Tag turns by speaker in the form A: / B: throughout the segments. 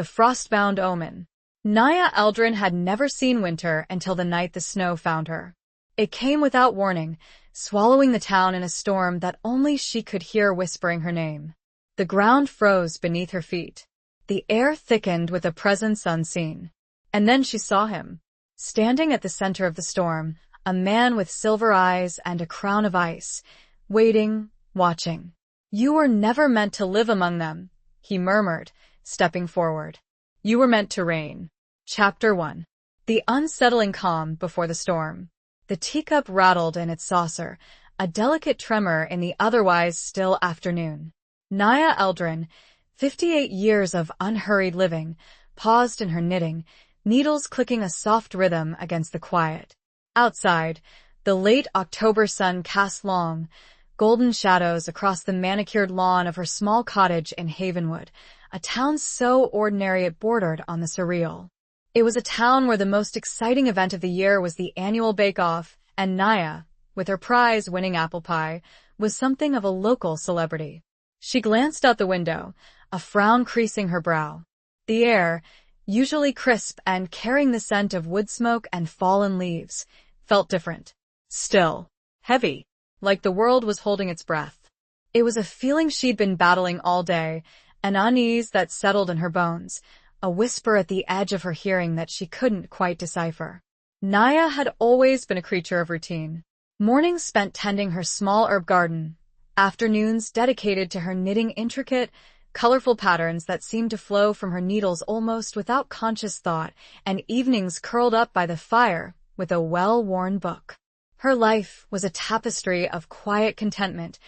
A: The Frostbound Omen. Naya Eldrin had never seen winter until the night the snow found her. It came without warning, swallowing the town in a storm that only she could hear whispering her name. The ground froze beneath her feet. The air thickened with a presence unseen. And then she saw him. Standing at the center of the storm, a man with silver eyes and a crown of ice, waiting, watching. "You were never meant to live among them," he murmured, stepping forward. "You were meant to reign." Chapter 1. The unsettling calm before the storm. The teacup rattled in its saucer, a delicate tremor in the otherwise still afternoon. Naya Eldrin, 58 years of unhurried living, paused in her knitting, needles clicking a soft rhythm against the quiet. Outside, the late October sun cast long, golden shadows across the manicured lawn of her small cottage in Havenwood, a town so ordinary it bordered on the surreal. It was a town where the most exciting event of the year was the annual bake-off, and Naya, with her prize-winning apple pie, was something of a local celebrity. She glanced out the window, a frown creasing her brow. The air, usually crisp and carrying the scent of wood smoke and fallen leaves, felt different. Still, heavy, like the world was holding its breath. It was a feeling she'd been battling all day, an unease that settled in her bones, a whisper at the edge of her hearing that she couldn't quite decipher. Naya had always been a creature of routine. Mornings spent tending her small herb garden, afternoons dedicated to her knitting intricate, colorful patterns that seemed to flow from her needles almost without conscious thought, and evenings curled up by the fire with a well-worn book. Her life was a tapestry of quiet contentment,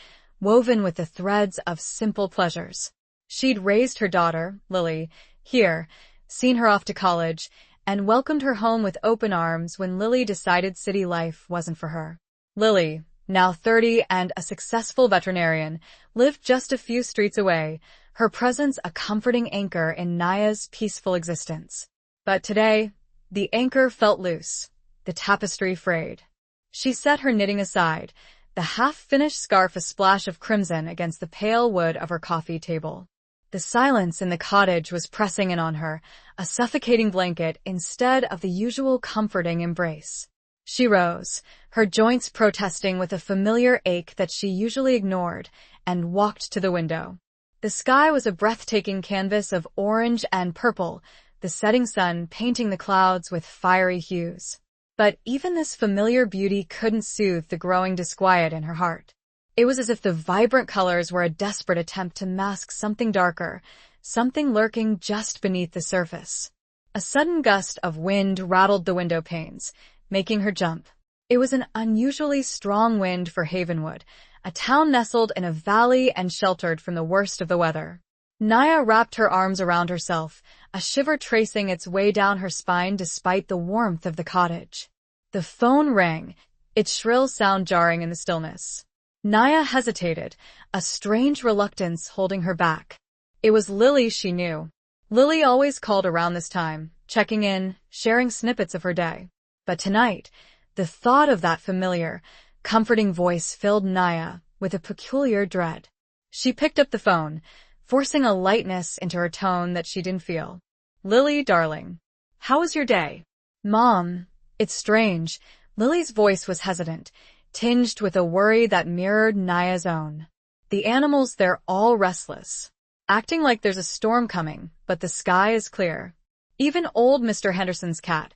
A: woven with the threads of simple pleasures. She'd raised her daughter, Lily, here, seen her off to college, and welcomed her home with open arms when Lily decided city life wasn't for her. Lily, now 30 and a successful veterinarian, lived just a few streets away, her presence a comforting anchor in Naya's peaceful existence. But today, the anchor felt loose, the tapestry frayed. She set her knitting aside, the half-finished scarf a splash of crimson against the pale wood of her coffee table. The silence in the cottage was pressing in on her, a suffocating blanket instead of the usual comforting embrace. She rose, her joints protesting with a familiar ache that she usually ignored, and walked to the window. The sky was a breathtaking canvas of orange and purple, the setting sun painting the clouds with fiery hues. But even this familiar beauty couldn't soothe the growing disquiet in her heart. It was as if the vibrant colors were a desperate attempt to mask something darker, something lurking just beneath the surface. A sudden gust of wind rattled the window panes, making her jump. It was an unusually strong wind for Havenwood, a town nestled in a valley and sheltered from the worst of the weather. Naya wrapped her arms around herself, a shiver tracing its way down her spine despite the warmth of the cottage. The phone rang, its shrill sound jarring in the stillness. Naya hesitated, a strange reluctance holding her back. It was Lily she knew. Lily always called around this time, checking in, sharing snippets of her day. But tonight, the thought of that familiar, comforting voice filled Naya with a peculiar dread. She picked up the phone, forcing a lightness into her tone that she didn't feel. "Lily, darling. How was your day?" "Mom, it's strange." Lily's voice was hesitant, tinged with a worry that mirrored Naya's own. "The animals, they're all restless. Acting like there's a storm coming, but the sky is clear. Even old Mr. Henderson's cat,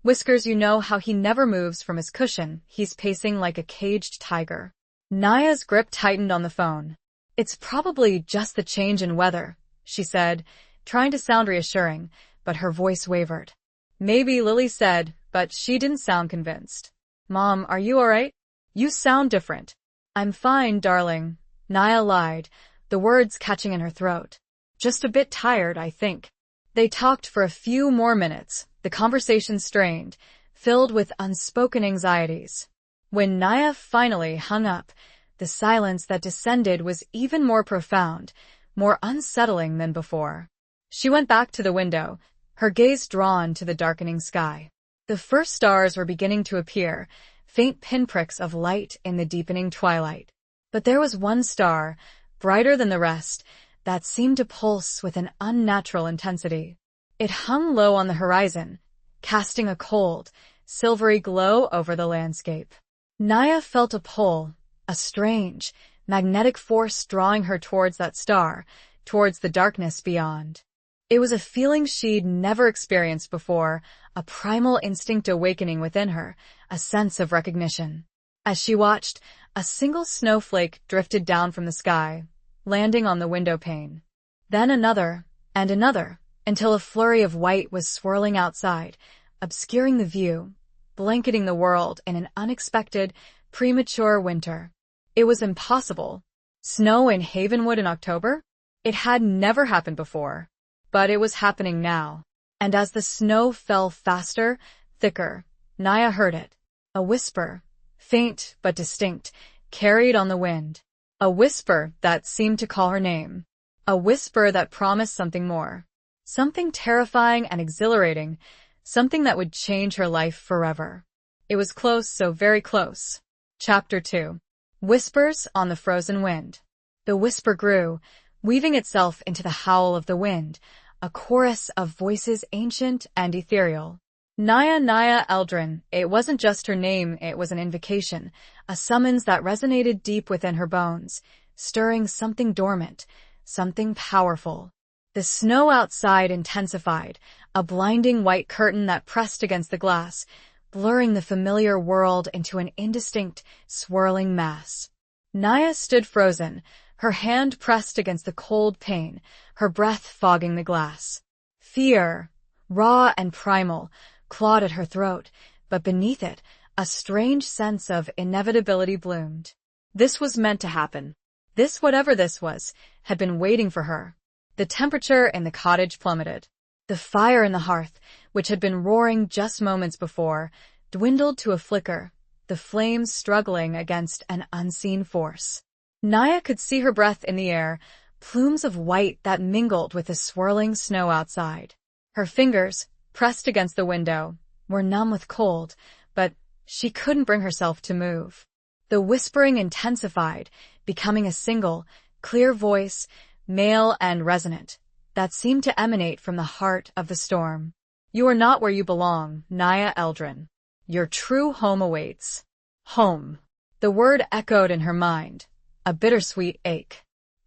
A: Whiskers, you know how he never moves from his cushion, he's pacing like a caged tiger." Naya's grip tightened on the phone. "It's probably just the change in weather," she said, trying to sound reassuring, but her voice wavered. "Maybe," Lily said, but she didn't sound convinced. "Mom, are you alright? You sound different." "I'm fine, darling," Naya lied, the words catching in her throat. "Just a bit tired, I think." They talked for a few more minutes, the conversation strained, filled with unspoken anxieties. When Naya finally hung up, the silence that descended was even more profound, more unsettling than before. She went back to the window, her gaze drawn to the darkening sky. The first stars were beginning to appear, faint pinpricks of light in the deepening twilight. But there was one star, brighter than the rest, that seemed to pulse with an unnatural intensity. It hung low on the horizon, casting a cold, silvery glow over the landscape. Naya felt a pull, a strange, magnetic force drawing her towards that star, towards the darkness beyond. It was a feeling she'd never experienced before, a primal instinct awakening within her, a sense of recognition. As she watched, a single snowflake drifted down from the sky, landing on the window pane. Then another, and another, until a flurry of white was swirling outside, obscuring the view, blanketing the world in an unexpected, premature winter. It was impossible. Snow in Havenwood in October? It had never happened before. But it was happening now. And as the snow fell faster, thicker, Naya heard it. A whisper, faint but distinct, carried on the wind. A whisper that seemed to call her name. A whisper that promised something more. Something terrifying and exhilarating. Something that would change her life forever. It was close, so very close. Chapter 2. Whispers on the Frozen Wind. The whisper grew, weaving itself into the howl of the wind, a chorus of voices ancient and ethereal. Naya Eldrin. It wasn't just her name, it was an invocation, a summons that resonated deep within her bones, stirring something dormant, something powerful. The snow outside intensified, a blinding white curtain that pressed against the glass, blurring the familiar world into an indistinct, swirling mass. Naya stood frozen, her hand pressed against the cold pane, her breath fogging the glass. Fear, raw and primal, clawed at her throat, but beneath it, a strange sense of inevitability bloomed. This was meant to happen. This, whatever this was, had been waiting for her. The temperature in the cottage plummeted. The fire in the hearth, which had been roaring just moments before, dwindled to a flicker, the flames struggling against an unseen force. Naya could see her breath in the air, plumes of white that mingled with the swirling snow outside. Her fingers, pressed against the window, were numb with cold, but she couldn't bring herself to move. The whispering intensified, becoming a single, clear voice, male and resonant, that seemed to emanate from the heart of the storm. You are not where you belong, Naya Eldrin. Your true home awaits. Home. The word echoed in her mind, a bittersweet ache.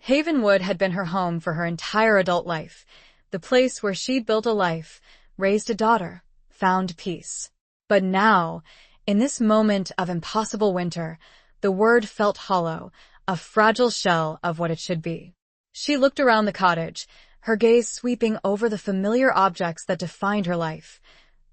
A: Havenwood had been her home for her entire adult life, the place where she'd built a life, raised a daughter, found peace. But now, in this moment of impossible winter, the word felt hollow, a fragile shell of what it should be. She looked around the cottage, her gaze sweeping over the familiar objects that defined her life.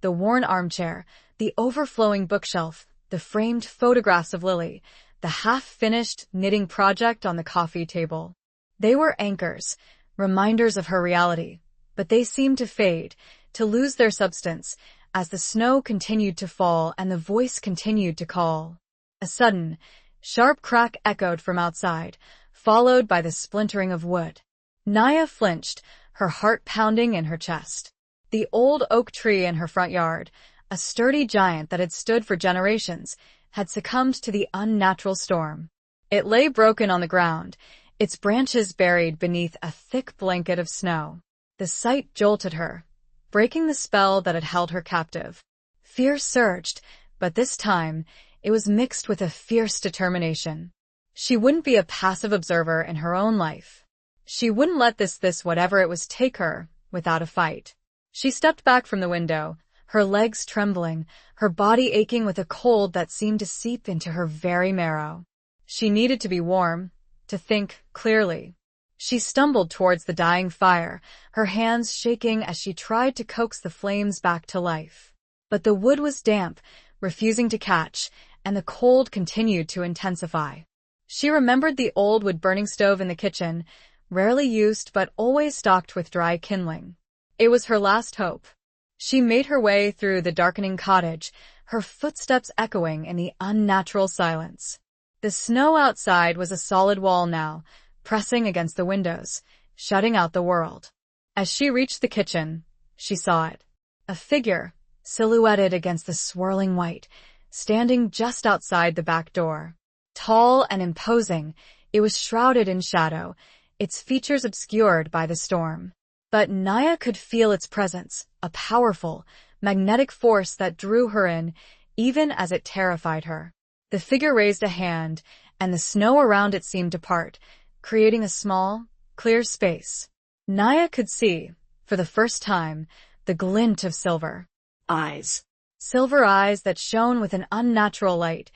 A: The worn armchair, the overflowing bookshelf, the framed photographs of Lily, the half-finished knitting project on the coffee table. They were anchors, reminders of her reality, but they seemed to fade, to lose their substance, as the snow continued to fall and the voice continued to call. A sudden, sharp crack echoed from outside, followed by the splintering of wood. Naya flinched, her heart pounding in her chest. The old oak tree in her front yard, a sturdy giant that had stood for generations, had succumbed to the unnatural storm. It lay broken on the ground, its branches buried beneath a thick blanket of snow. The sight jolted her, breaking the spell that had held her captive. Fear surged, but this time, it was mixed with a fierce determination. She wouldn't be a passive observer in her own life. She wouldn't let this whatever it was take her, without a fight. She stepped back from the window, her legs trembling, her body aching with a cold that seemed to seep into her very marrow. She needed to be warm, to think clearly. She stumbled towards the dying fire, her hands shaking as she tried to coax the flames back to life. But the wood was damp, refusing to catch, and the cold continued to intensify. She remembered the old wood-burning stove in the kitchen, rarely used but always stocked with dry kindling. It was her last hope. She made her way through the darkening cottage, her footsteps echoing in the unnatural silence. The snow outside was a solid wall now, pressing against the windows, shutting out the world. As she reached the kitchen, she saw it. A figure, silhouetted against the swirling white, standing just outside the back door. Tall and imposing, it was shrouded in shadow, its features obscured by the storm. But Naya could feel its presence, a powerful, magnetic force that drew her in, even as it terrified her. The figure raised a hand, and the snow around it seemed to part, creating a small, clear space. Naya could see, for the first time, the glint of silver.
B: Eyes.
A: Silver eyes that shone with an unnatural light,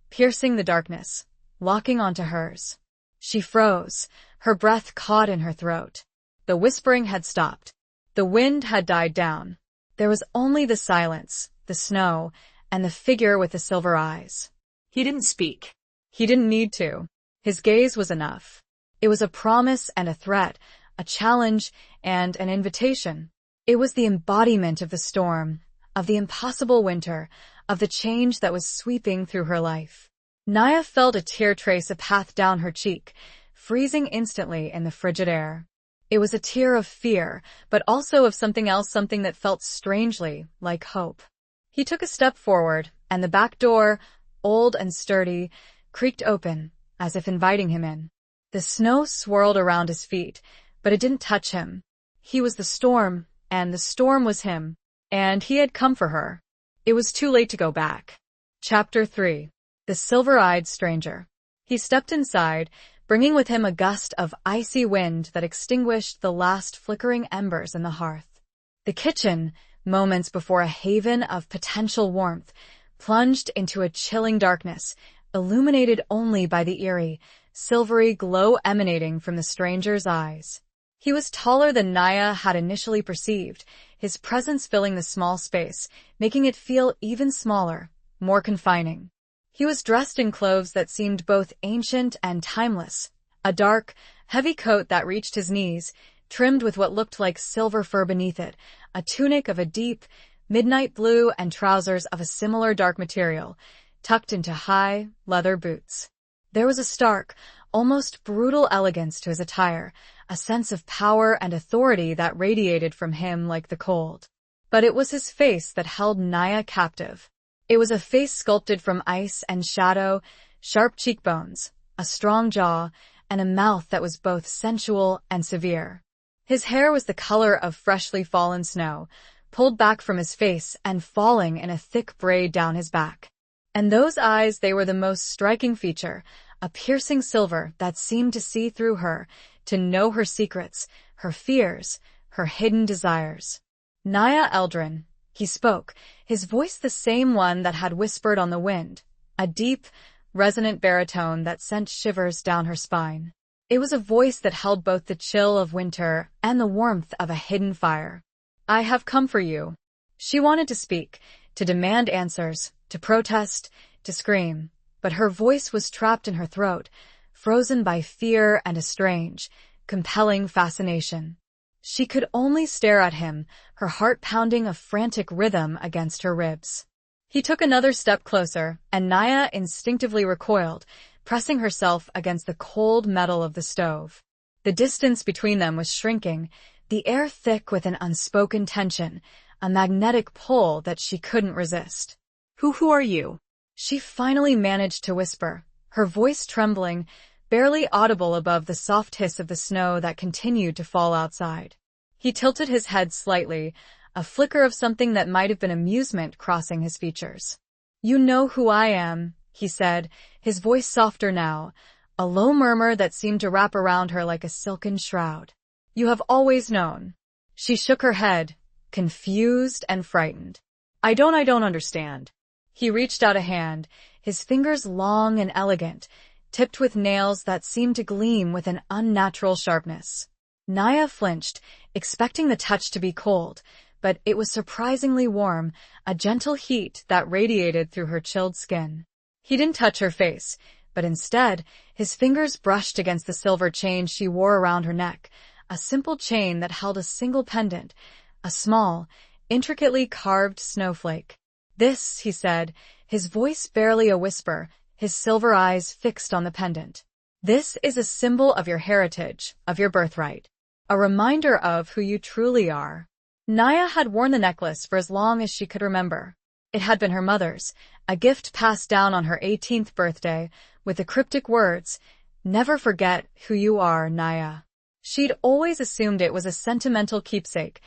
A: piercing the darkness, locking onto hers. She froze, her breath caught in her throat. The whispering had stopped. The wind had died down. There was only the silence, the snow, and the figure with the silver eyes.
B: He didn't speak.
A: He didn't need to. His gaze was enough. It was a promise and a threat, a challenge and an invitation. It was the embodiment of the storm, of the impossible winter, of the change that was sweeping through her life. Naya felt a tear trace a path down her cheek, freezing instantly in the frigid air. It was a tear of fear, but also of something else, something that felt strangely like hope. He took a step forward, and the back door, old and sturdy, creaked open, as if inviting him in. The snow swirled around his feet, but it didn't touch him. He was the storm, and the storm was him, and he had come for her. It was too late to go back. Chapter 3. The Silver-Eyed Stranger. He stepped inside, bringing with him a gust of icy wind that extinguished the last flickering embers in the hearth. The kitchen, moments before a haven of potential warmth, plunged into a chilling darkness, illuminated only by the eerie, silvery glow emanating from the stranger's eyes. He was taller than Naya had initially perceived, his presence filling the small space, making it feel even smaller, more confining. He was dressed in clothes that seemed both ancient and timeless, a dark, heavy coat that reached his knees, trimmed with what looked like silver fur beneath it, a tunic of a deep, midnight blue and trousers of a similar dark material, tucked into high, leather boots. There was a stark, almost brutal elegance to his attire, a sense of power and authority that radiated from him like the cold. But it was his face that held Naya captive. It was a face sculpted from ice and shadow, sharp cheekbones, a strong jaw, and a mouth that was both sensual and severe. His hair was the color of freshly fallen snow, pulled back from his face and falling in a thick braid down his back. And those eyes, they were the most striking feature, a piercing silver that seemed to see through her, to know her secrets, her fears, her hidden desires. Naya Eldrin, he spoke, his voice the same one that had whispered on the wind, a deep, resonant baritone that sent shivers down her spine. It was a voice that held both the chill of winter and the warmth of a hidden fire. I have come for you. She wanted to speak, to demand answers, to protest, to scream, but her voice was trapped in her throat, frozen by fear and a strange, compelling fascination. She could only stare at him, her heart pounding a frantic rhythm against her ribs. He took another step closer, and Naya instinctively recoiled, pressing herself against the cold metal of the stove. The distance between them was shrinking, the air thick with an unspoken tension, a magnetic pull that she couldn't resist. Who are you? She finally managed to whisper, her voice trembling, barely audible above the soft hiss of the snow that continued to fall outside. He tilted his head slightly, a flicker of something that might have been amusement crossing his features. You know who I am, he said, his voice softer now, a low murmur that seemed to wrap around her like a silken shroud. You have always known. She shook her head, confused and frightened. I don't understand. He reached out a hand, his fingers long and elegant, tipped with nails that seemed to gleam with an unnatural sharpness. Naya flinched, expecting the touch to be cold, but it was surprisingly warm, a gentle heat that radiated through her chilled skin. He didn't touch her face, but instead, his fingers brushed against the silver chain she wore around her neck, a simple chain that held a single pendant, a small, intricately carved snowflake. This, he said, his voice barely a whisper, his silver eyes fixed on the pendant. This is a symbol of your heritage, of your birthright. A reminder of who you truly are. Naya had worn the necklace for as long as she could remember. It had been her mother's, a gift passed down on her 18th birthday, with the cryptic words, "Never forget who you are, Naya." She'd always assumed it was a sentimental keepsake,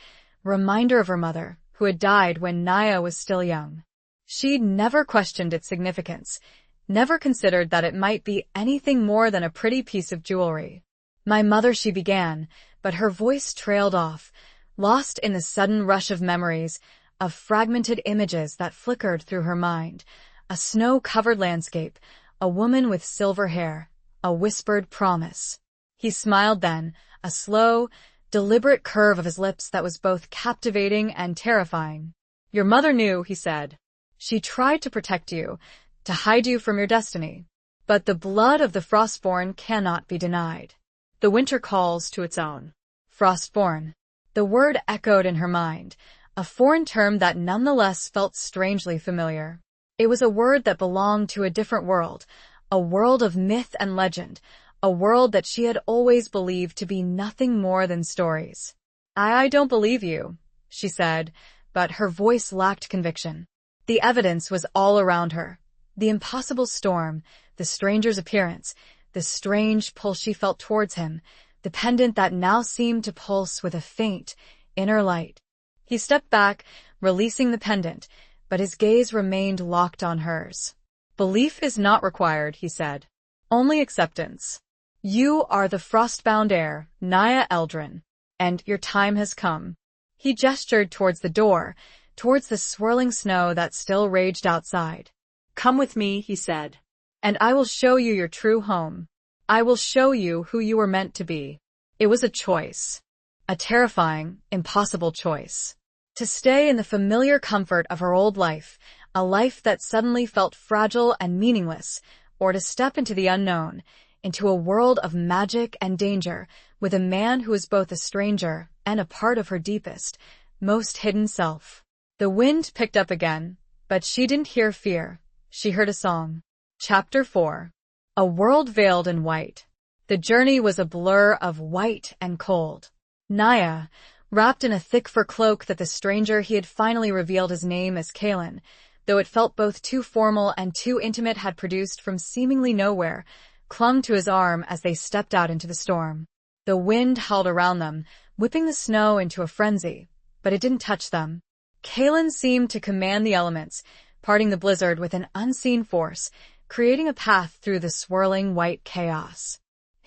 A: reminder of her mother, who had died when Naya was still young. She'd never questioned its significance, never considered that it might be anything more than a pretty piece of jewelry. "My mother," she began, but her voice trailed off, lost in the sudden rush of memories, of fragmented images that flickered through her mind. A snow-covered landscape, a woman with silver hair, a whispered promise. He smiled then, a slow, deliberate curve of his lips that was both captivating and terrifying. "Your mother knew," he said. "She tried to protect you, to hide you from your destiny. But the blood of the Frostborn cannot be denied. The winter calls to its own." Frostborn. The word echoed in her mind, a foreign term that nonetheless felt strangely familiar. It was a word that belonged to a different world, a world of myth and legend, a world that she had always believed to be nothing more than stories. I don't believe you," she said, but her voice lacked conviction. The evidence was all around her. The impossible storm, the stranger's appearance, the strange pull she felt towards him, the pendant that now seemed to pulse with a faint, inner light. He stepped back, releasing the pendant, but his gaze remained locked on hers. "Belief is not required," he said. "Only acceptance. You are the frostbound heir, Naya Eldrin, and your time has come." He gestured towards the door, towards the swirling snow that still raged outside.
B: "Come with me," he said.
A: "And I will show you your true home. I will show you who you were meant to be." It was a choice. A terrifying, impossible choice. To stay in the familiar comfort of her old life, a life that suddenly felt fragile and meaningless, or to step into the unknown, into a world of magic and danger, with a man who was both a stranger and a part of her deepest, most hidden self. The wind picked up again, but she didn't hear fear. She heard a song. Chapter 4. A world veiled in white. The journey was a blur of white and cold. Naya, wrapped in a thick fur cloak that the stranger he had finally revealed his name as Kalen, though it felt both too formal and too intimate, had produced from seemingly nowhere, clung to his arm as they stepped out into the storm. The wind howled around them, whipping the snow into a frenzy, but it didn't touch them. Kalen seemed to command the elements, parting the blizzard with an unseen force, creating a path through the swirling white chaos.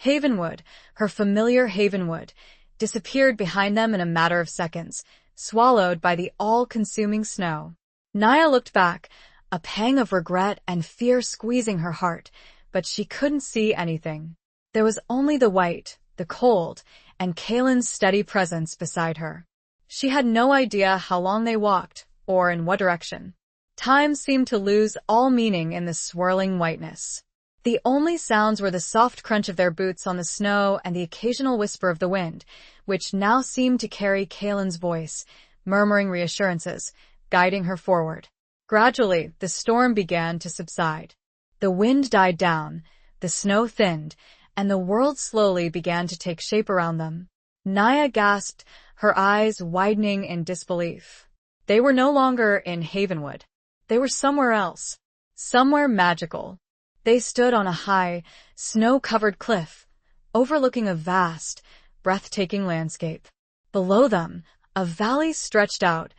A: Havenwood, her familiar Havenwood, disappeared behind them in a matter of seconds, swallowed by the all-consuming snow. Naya looked back, a pang of regret and fear squeezing her heart, but she couldn't see anything. There was only the white, the cold, and Kalen's steady presence beside her. She had no idea how long they walked, or in what direction. Time seemed to lose all meaning in the swirling whiteness. The only sounds were the soft crunch of their boots on the snow and the occasional whisper of the wind, which now seemed to carry Kalen's voice, murmuring reassurances, guiding her forward. Gradually, the storm began to subside. The wind died down, the snow thinned, and the world slowly began to take shape around them. Naya gasped, her eyes widening in disbelief. They were no longer in Havenwood. They were somewhere else. Somewhere magical. They stood on a high, snow-covered cliff, overlooking a vast, breathtaking landscape. Below them, a valley stretched out,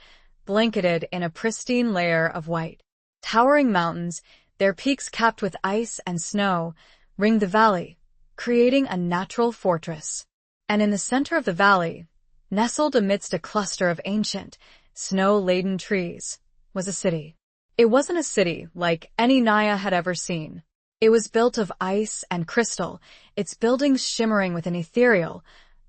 A: blanketed in a pristine layer of white. Towering mountains, their peaks capped with ice and snow, ringed the valley, creating a natural fortress. And in the center of the valley, nestled amidst a cluster of ancient, snow-laden trees, was a city. It wasn't a city like any Naya had ever seen. It was built of ice and crystal, its buildings shimmering with an ethereal,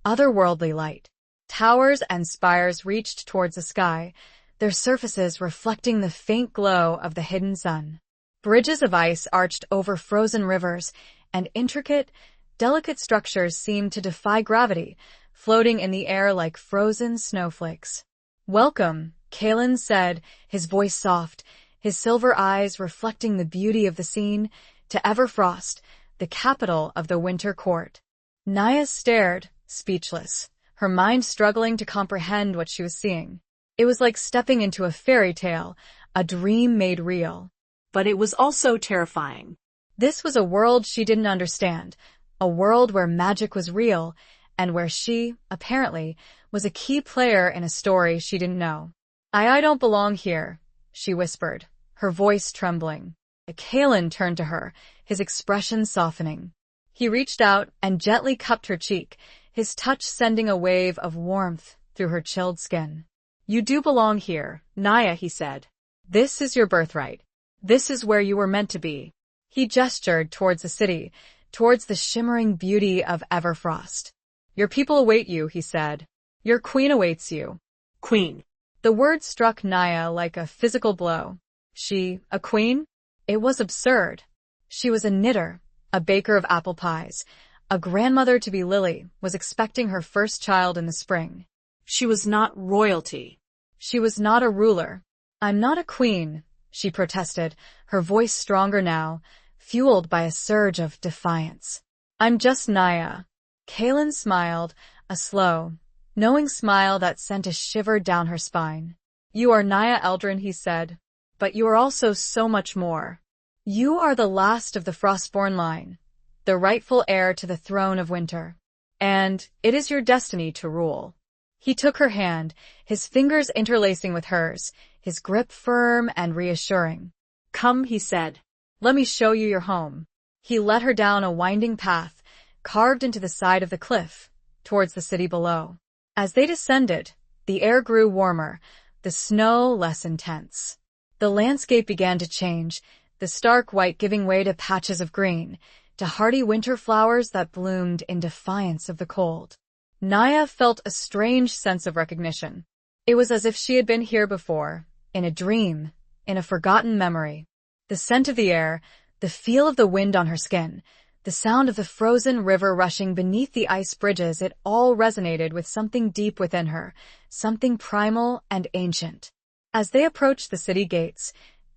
A: otherworldly light. Towers and spires reached towards the sky, their surfaces reflecting the faint glow of the hidden sun. Bridges of ice arched over frozen rivers, and intricate, delicate structures seemed to defy gravity, floating in the air like frozen snowflakes. "Welcome," Kalen said, his voice soft, his silver eyes reflecting the beauty of the scene, to Everfrost, the capital of the Winter Court. Naya stared, speechless, her mind struggling to comprehend what she was seeing. It was like stepping into a fairy tale, a dream made real.
B: But it was also terrifying.
A: This was a world she didn't understand, a world where magic was real, and where she, apparently, was a key player in a story she didn't know. I don't belong here, she whispered, her voice trembling. Kalen turned to her, his expression softening. He reached out and gently cupped her cheek, his touch sending a wave of warmth through her chilled skin. You do belong here, Naya, he said. This is your birthright. This is where you were meant to be. He gestured towards the city, towards the shimmering beauty of Everfrost. Your people await you, he said. Your queen awaits you.
B: Queen.
A: The word struck Naya like a physical blow. She, a queen? It was absurd. She was a knitter, a baker of apple pies. A grandmother to be Lily was expecting her first child in the spring.
B: She was not royalty.
A: She was not a ruler. I'm not a queen, she protested, her voice stronger now, fueled by a surge of defiance. I'm just Naya. Kalen smiled, a slow, knowing smile that sent a shiver down her spine. You are Naya Eldrin, he said. But you are also so much more. You are the last of the Frostborn line, the rightful heir to the throne of winter. And it is your destiny to rule. He took her hand, his fingers interlacing with hers, his grip firm and reassuring. Come, he said. Let me show you your home. He led her down a winding path, carved into the side of the cliff, towards the city below. As they descended, the air grew warmer, the snow less intense. The landscape began to change, the stark white giving way to patches of green, to hardy winter flowers that bloomed in defiance of the cold. Naya felt a strange sense of recognition. It was as if she had been here before, in a dream, in a forgotten memory. The scent of the air, the feel of the wind on her skin, the sound of the frozen river rushing beneath the ice bridges, it all resonated with something deep within her, something primal and ancient. As they approached the city gates,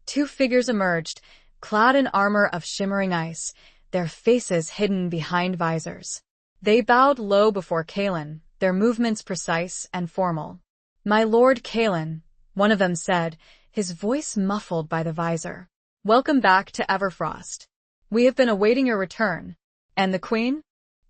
A: two figures emerged, clad in armor of shimmering ice, their faces hidden behind visors. They bowed low before Kalen, their movements precise and formal. My lord Kalen, one of them said, his voice muffled by the visor. Welcome back to Everfrost. We have been awaiting your return. And the queen?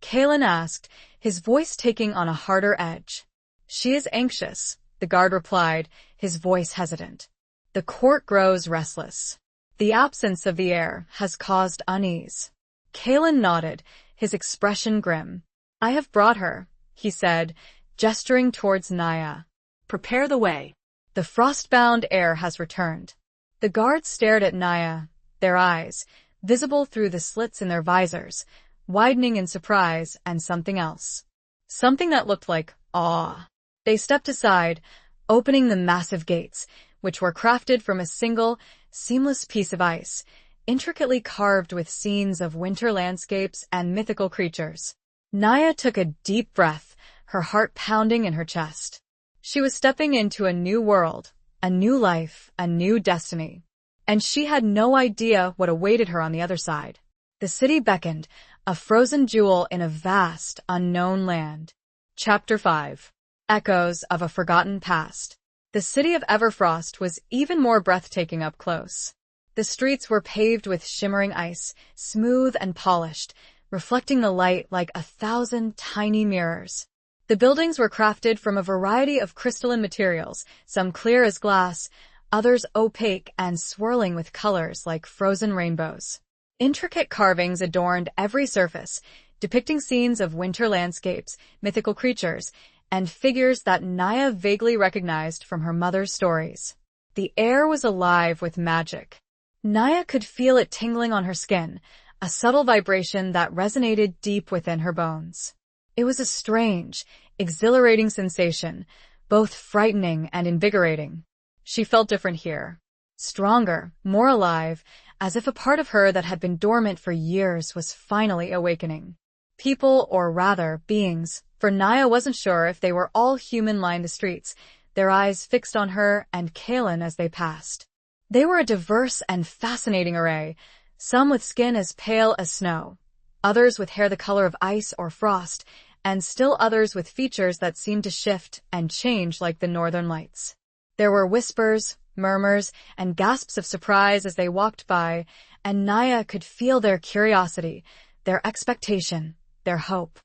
A: Kalen asked, his voice taking on a harder edge. She is anxious, the guard replied, his voice hesitant. The court grows restless. The absence of the air has caused unease. Kalen nodded, his expression grim. I have brought her, he said, gesturing towards Naya.
B: Prepare the way.
A: The frostbound air has returned. The guards stared at Naya, their eyes, visible through the slits in their visors, widening in surprise and something else. Something that looked like awe. They stepped aside, opening the massive gates, which were crafted from a single, seamless piece of ice, intricately carved with scenes of winter landscapes and mythical creatures. Naya took a deep breath, her heart pounding in her chest. She was stepping into a new world, a new life, a new destiny. And she had no idea what awaited her on the other side. The city beckoned, a frozen jewel in a vast, unknown land. Chapter 5. Echoes of a Forgotten Past. The city of Everfrost was even more breathtaking up close. The streets were paved with shimmering ice, smooth and polished, reflecting the light like 1,000 tiny mirrors. The buildings were crafted from a variety of crystalline materials, some clear as glass, others opaque and swirling with colors like frozen rainbows. Intricate carvings adorned every surface, depicting scenes of winter landscapes, mythical creatures, and figures that Naya vaguely recognized from her mother's stories. The air was alive with magic. Naya could feel it tingling on her skin, a subtle vibration that resonated deep within her bones. It was a strange, exhilarating sensation, both frightening and invigorating. She felt different here. Stronger, more alive, as if a part of her that had been dormant for years was finally awakening. People, or rather, beings, for Naya wasn't sure if they were all human, lined the streets, their eyes fixed on her and Kalen as they passed. They were a diverse and fascinating array, some with skin as pale as snow, others with hair the color of ice or frost, and still others with features that seemed to shift and change like the northern lights. There were whispers, murmurs, and gasps of surprise as they walked by, and Naya could feel their curiosity, their expectation, their hope.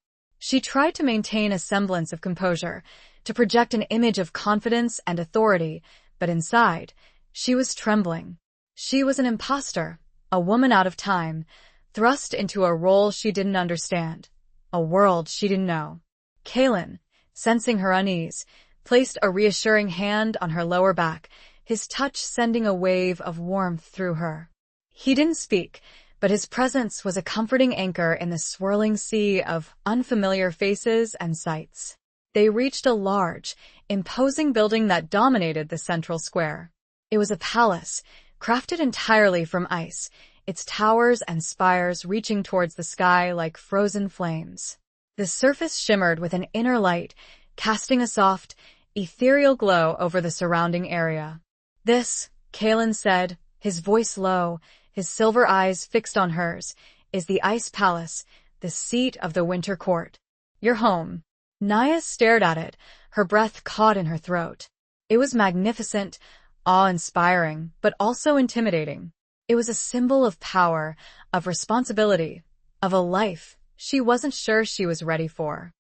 A: She tried to maintain a semblance of composure, to project an image of confidence and authority, but inside, she was trembling. She was an imposter, a woman out of time, thrust into a role she didn't understand, a world she didn't know. Kalen, sensing her unease, placed a reassuring hand on her lower back, his touch sending a wave of warmth through her. He didn't speak, but his presence was a comforting anchor in the swirling sea of unfamiliar faces and sights. They reached a large, imposing building that dominated the central square. It was a palace, crafted entirely from ice, its towers and spires reaching towards the sky like frozen flames. The surface shimmered with an inner light, casting a soft, ethereal glow over the surrounding area. "This," Kalen said, his voice low, his silver eyes fixed on hers, "is the Ice Palace, the seat of the Winter Court. Your home." Naya stared at it, her breath caught in her throat. It was magnificent, awe-inspiring, but also intimidating. It was a symbol of power, of responsibility, of a life she wasn't sure she was ready for.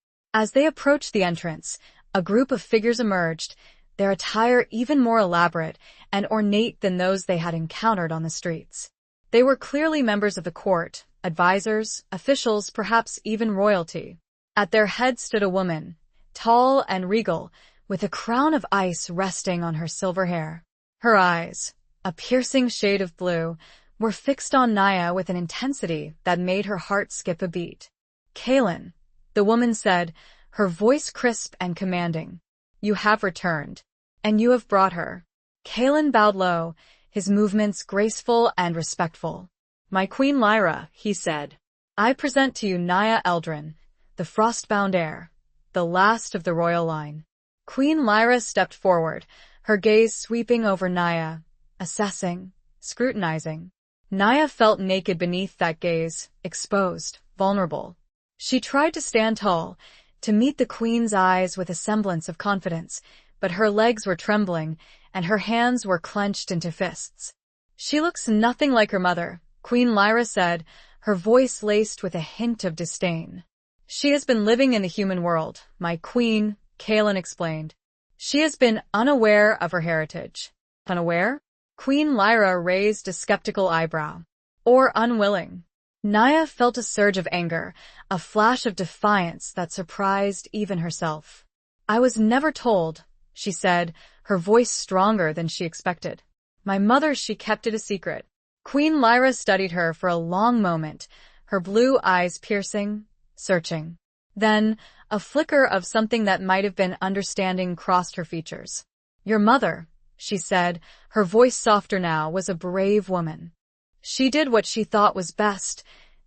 A: As they approached the entrance, a group of figures emerged, their attire even more elaborate and ornate than those they had encountered on the streets. They were clearly members of the court, advisors, officials, perhaps even royalty. At their head stood a woman, tall and regal, with a crown of ice resting on her silver hair. Her eyes, a piercing shade of blue, were fixed on Naya with an intensity that made her heart skip a beat. "Kalen," the woman said, her voice crisp and commanding. "You have returned, and you have brought her." Kalen bowed low, his movements graceful and respectful. "My Queen Lyra," he said. "I present to you Naya Eldrin, the Frostbound heir, the last of the royal line." Queen Lyra stepped forward, her gaze sweeping over Naya, assessing, scrutinizing. Naya felt naked beneath that gaze, exposed, vulnerable. She tried to stand tall, to meet the queen's eyes with a semblance of confidence, but her legs were trembling, and her hands were clenched into fists. "She looks nothing like her mother," Queen Lyra said, her voice laced with a hint of disdain. "She has been living in the human world, my queen," Kalen explained. "She has been unaware of her heritage." "Unaware?" Queen Lyra raised a skeptical eyebrow. "Or unwilling." Naya felt a surge of anger, a flash of defiance that surprised even herself. "I was never told," she said, her voice stronger than she expected. "My mother, she kept it a secret." Queen Lyra studied her for a long moment, her blue eyes piercing, searching. Then, a flicker of something that might have been understanding crossed her features. "Your mother," she said, her voice softer now, "was a brave woman. She did what she thought was best,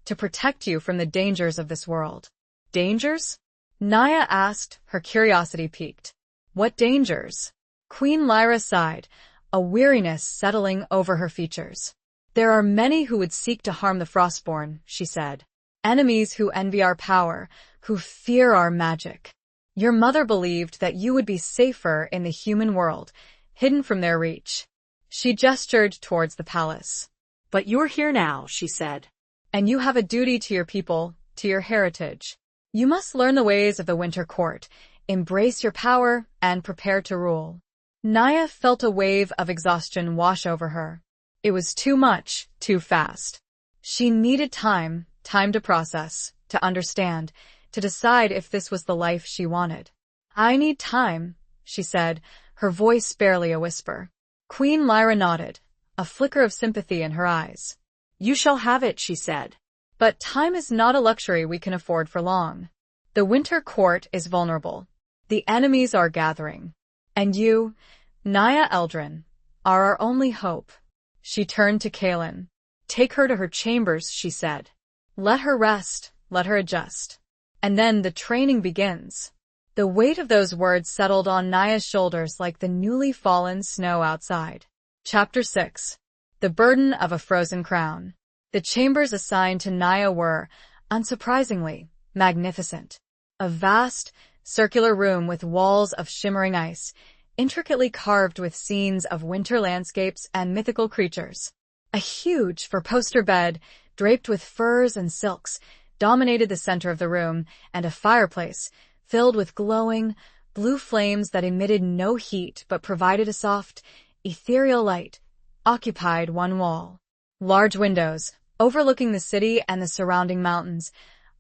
A: to protect you from the dangers of this world." "Dangers?" Naya asked, her curiosity piqued. "What dangers?" Queen Lyra sighed, a weariness settling over her features. "There are many who would seek to harm the Frostborn," she said. "Enemies who envy our power, who fear our magic. Your mother believed that you would be safer in the human world, hidden from their reach." She gestured towards the palace. "But you're here now," she said. "And you have a duty to your people, to your heritage. You must learn the ways of the Winter Court, embrace your power, and prepare to rule." Naya felt a wave of exhaustion wash over her. It was too much, too fast. She needed time to process, to understand, to decide if this was the life she wanted. "I need time," she said, her voice barely a whisper. Queen Lyra nodded, a flicker of sympathy in her eyes. "You shall have it," she said. "But time is not a luxury we can afford for long. The Winter Court is vulnerable. The enemies are gathering. And you, Naya Eldrin, are our only hope." She turned to Kalen. "Take her to her chambers," she said. "Let her rest, let her adjust. And then the training begins." The weight of those words settled on Naya's shoulders like the newly fallen snow outside. Chapter 6. The Burden of a Frozen Crown. The chambers assigned to Naya were, unsurprisingly, magnificent. A vast, circular room with walls of shimmering ice, intricately carved with scenes of winter landscapes and mythical creatures. A huge four-poster bed, draped with furs and silks, dominated the center of the room, and a fireplace, filled with glowing, blue flames that emitted no heat but provided a soft, ethereal light, occupied one wall. Large windows, overlooking the city and the surrounding mountains,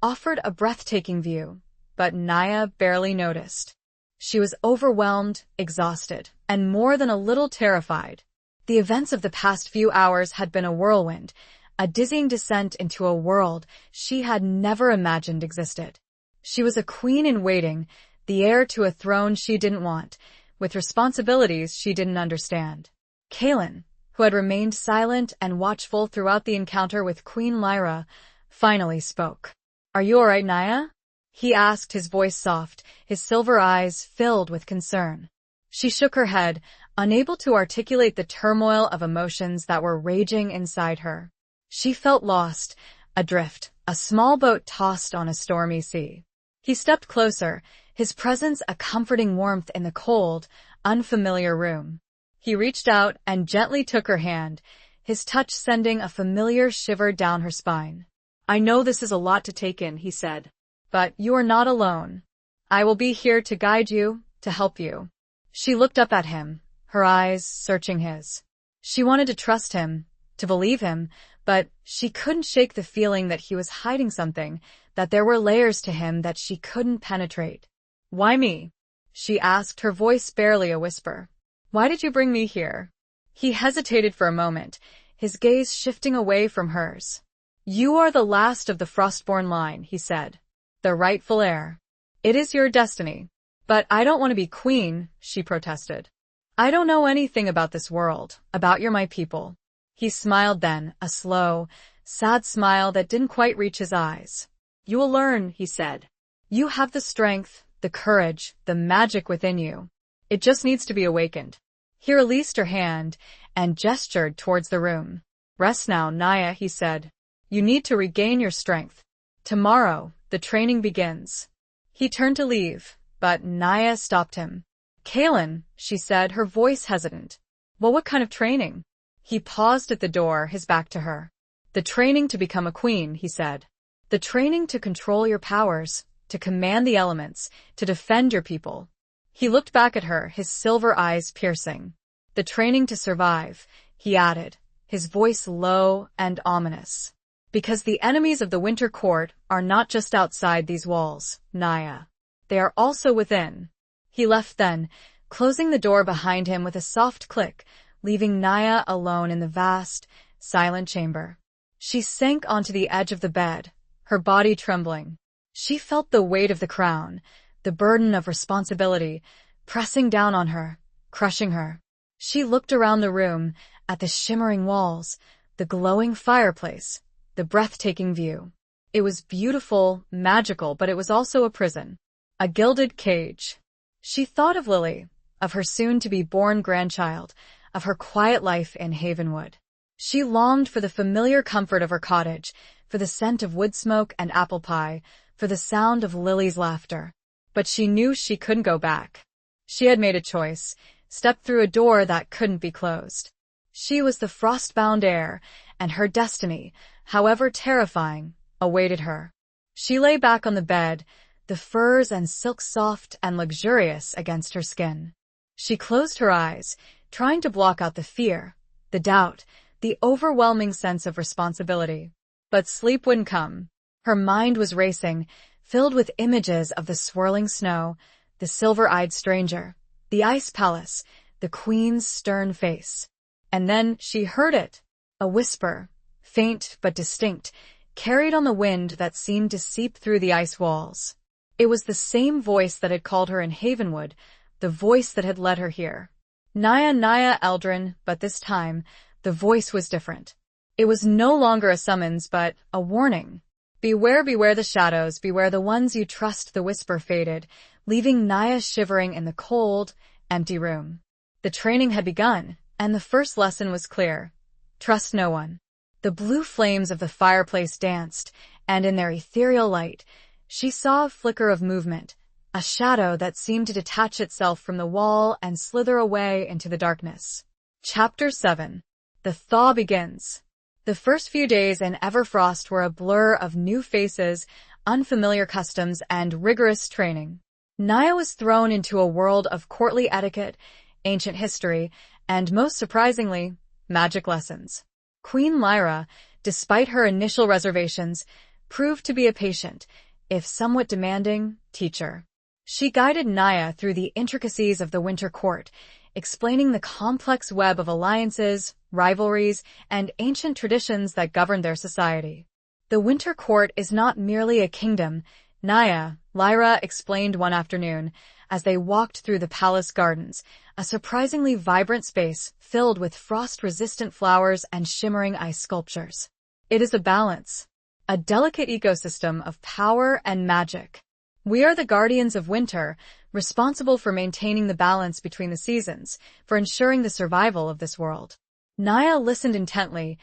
A: offered a breathtaking view, but Naya barely noticed. She was overwhelmed, exhausted, and more than a little terrified. The events of the past few hours had been a whirlwind, a dizzying descent into a world she had never imagined existed. She was a queen in waiting, the heir to a throne she didn't want, with responsibilities she didn't understand. Kaelin, who had remained silent and watchful throughout the encounter with Queen Lyra, finally spoke. "Are you all right, Naya?" he asked, his voice soft, his silver eyes filled with concern. She shook her head, unable to articulate the turmoil of emotions that were raging inside her. She felt lost, adrift, a small boat tossed on a stormy sea. He stepped closer, his presence a comforting warmth in the cold, unfamiliar room. He reached out and gently took her hand, his touch sending a familiar shiver down her spine.
B: "I know this is a lot to take in," he said.
A: "But you are not alone. I will be here to guide you, to help you." She looked up at him, her eyes searching his. She wanted to trust him, to believe him, but she couldn't shake the feeling that he was hiding something, that there were layers to him that she couldn't penetrate. "Why me?" she asked, her voice barely a whisper. "Why did you bring me here?" He hesitated for a moment, his gaze shifting away from hers. "You are the last of the Frostborn line," he said. "The rightful heir. It is your destiny." "But I don't want to be queen," she protested. "I don't know anything about this world, about my people." He smiled then, a slow, sad smile that didn't quite reach his eyes.
B: "You will learn," he said.
A: "You have the strength, the courage, the magic within you. It just needs to be awakened." He released her hand and gestured towards the room. "Rest now, Naya," he said. "You need to regain your strength. Tomorrow, the training begins." He turned to leave, but Naya stopped him. "Kaelin," she said, her voice hesitant. "Well, what kind of training?" He paused at the door, his back to her. "The training to become a queen," he said. "The training to control your powers, to command the elements, to defend your people." He looked back at her, his silver eyes piercing. "The training to survive," he added, his voice low and ominous. "Because the enemies of the Winter Court are not just outside these walls, Naya. They are also within." He left then, closing the door behind him with a soft click, leaving Naya alone in the vast, silent chamber. She sank onto the edge of the bed, her body trembling. She felt the weight of the crown, the burden of responsibility, pressing down on her, crushing her. She looked around the room, at the shimmering walls, the glowing fireplace, the breathtaking view. It was beautiful, magical, but it was also a prison, a gilded cage. She thought of Lily, of her soon-to-be-born grandchild, of her quiet life in Havenwood. She longed for the familiar comfort of her cottage, for the scent of wood smoke and apple pie, for the sound of Lily's laughter. But she knew she couldn't go back. She had made a choice, stepped through a door that couldn't be closed. She was the Frostbound heir, and her destiny, however terrifying, awaited her. She lay back on the bed, the furs and silk soft and luxurious against her skin. She closed her eyes, trying to block out the fear, the doubt, the overwhelming sense of responsibility. But sleep wouldn't come. Her mind was racing, filled with images of the swirling snow, the silver-eyed stranger, the ice palace, the queen's stern face. And then she heard it, a whisper, faint but distinct, carried on the wind that seemed to seep through the ice walls. It was the same voice that had called her in Havenwood, the voice that had led her here. Naya, Naya Eldrin, but this time, the voice was different. It was no longer a summons, but a warning. "Beware, beware the shadows, beware the ones you trust," the whisper faded, leaving Naya shivering in the cold, empty room. The training had begun, and the first lesson was clear. Trust no one. The blue flames of the fireplace danced, and in their ethereal light, she saw a flicker of movement, a shadow that seemed to detach itself from the wall and slither away into the darkness. Chapter 7. The Thaw Begins. The first few days in Everfrost were a blur of new faces, unfamiliar customs, and rigorous training. Naya was thrown into a world of courtly etiquette, ancient history, and most surprisingly, magic lessons. Queen Lyra, despite her initial reservations, proved to be a patient, if somewhat demanding, teacher. She guided Naya through the intricacies of the Winter Court, explaining the complex web of alliances, rivalries, and ancient traditions that governed their society. The Winter Court is not merely a kingdom, Lyra explained one afternoon as they walked through the palace gardens, a surprisingly vibrant space filled with frost-resistant flowers and shimmering ice sculptures. It is a balance, a delicate ecosystem of power and magic. We are the guardians of winter, responsible for maintaining the balance between the seasons, for ensuring the survival of this world. Naya listened intently,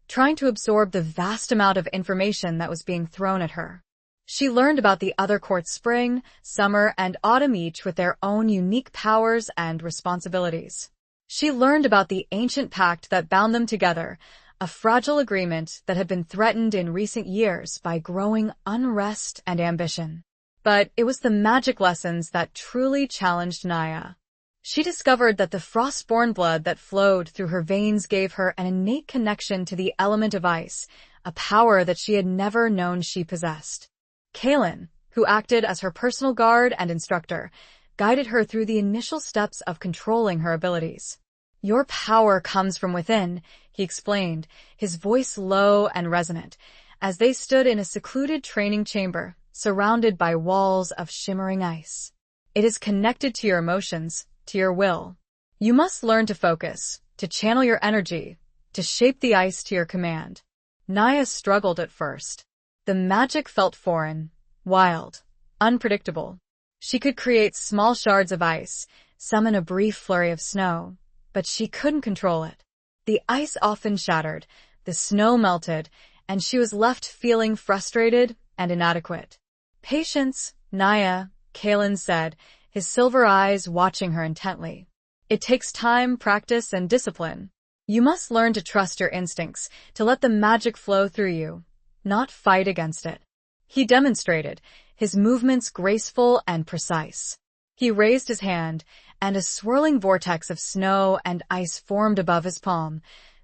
A: trying to absorb the vast amount of information that was being thrown at her. She learned about the other courts spring, summer, and autumn, each with their own unique powers and responsibilities. She learned about the ancient pact that bound them together, a fragile agreement that had been threatened in recent years by growing unrest and ambition. But it was the magic lessons that truly challenged Naya. She discovered that the frost-born blood that flowed through her veins gave her an innate connection to the element of ice, a power that she had never known she possessed. Kaelin, who acted as her personal guard and instructor, guided her through the initial steps of controlling her abilities. "Your power comes from within," he explained, his voice low and resonant, as they stood in a secluded training chamber, surrounded by walls of shimmering ice. "It is connected to your emotions, to your will. You must learn to focus, to channel your energy, to shape the ice to your command." Naya struggled at first. The magic felt foreign, wild, unpredictable. She could create small shards of ice, summon a brief flurry of snow, but she couldn't control it. The ice often shattered, the snow melted, and she was left feeling frustrated and inadequate. "Patience, Naya," Kaelin said, his silver eyes watching her intently. "It takes time, practice, and discipline. You must learn to trust your instincts, to let the magic flow through you, not fight against it." He demonstrated, his movements graceful and precise. He raised his hand, and a swirling vortex of snow and ice formed above his palm,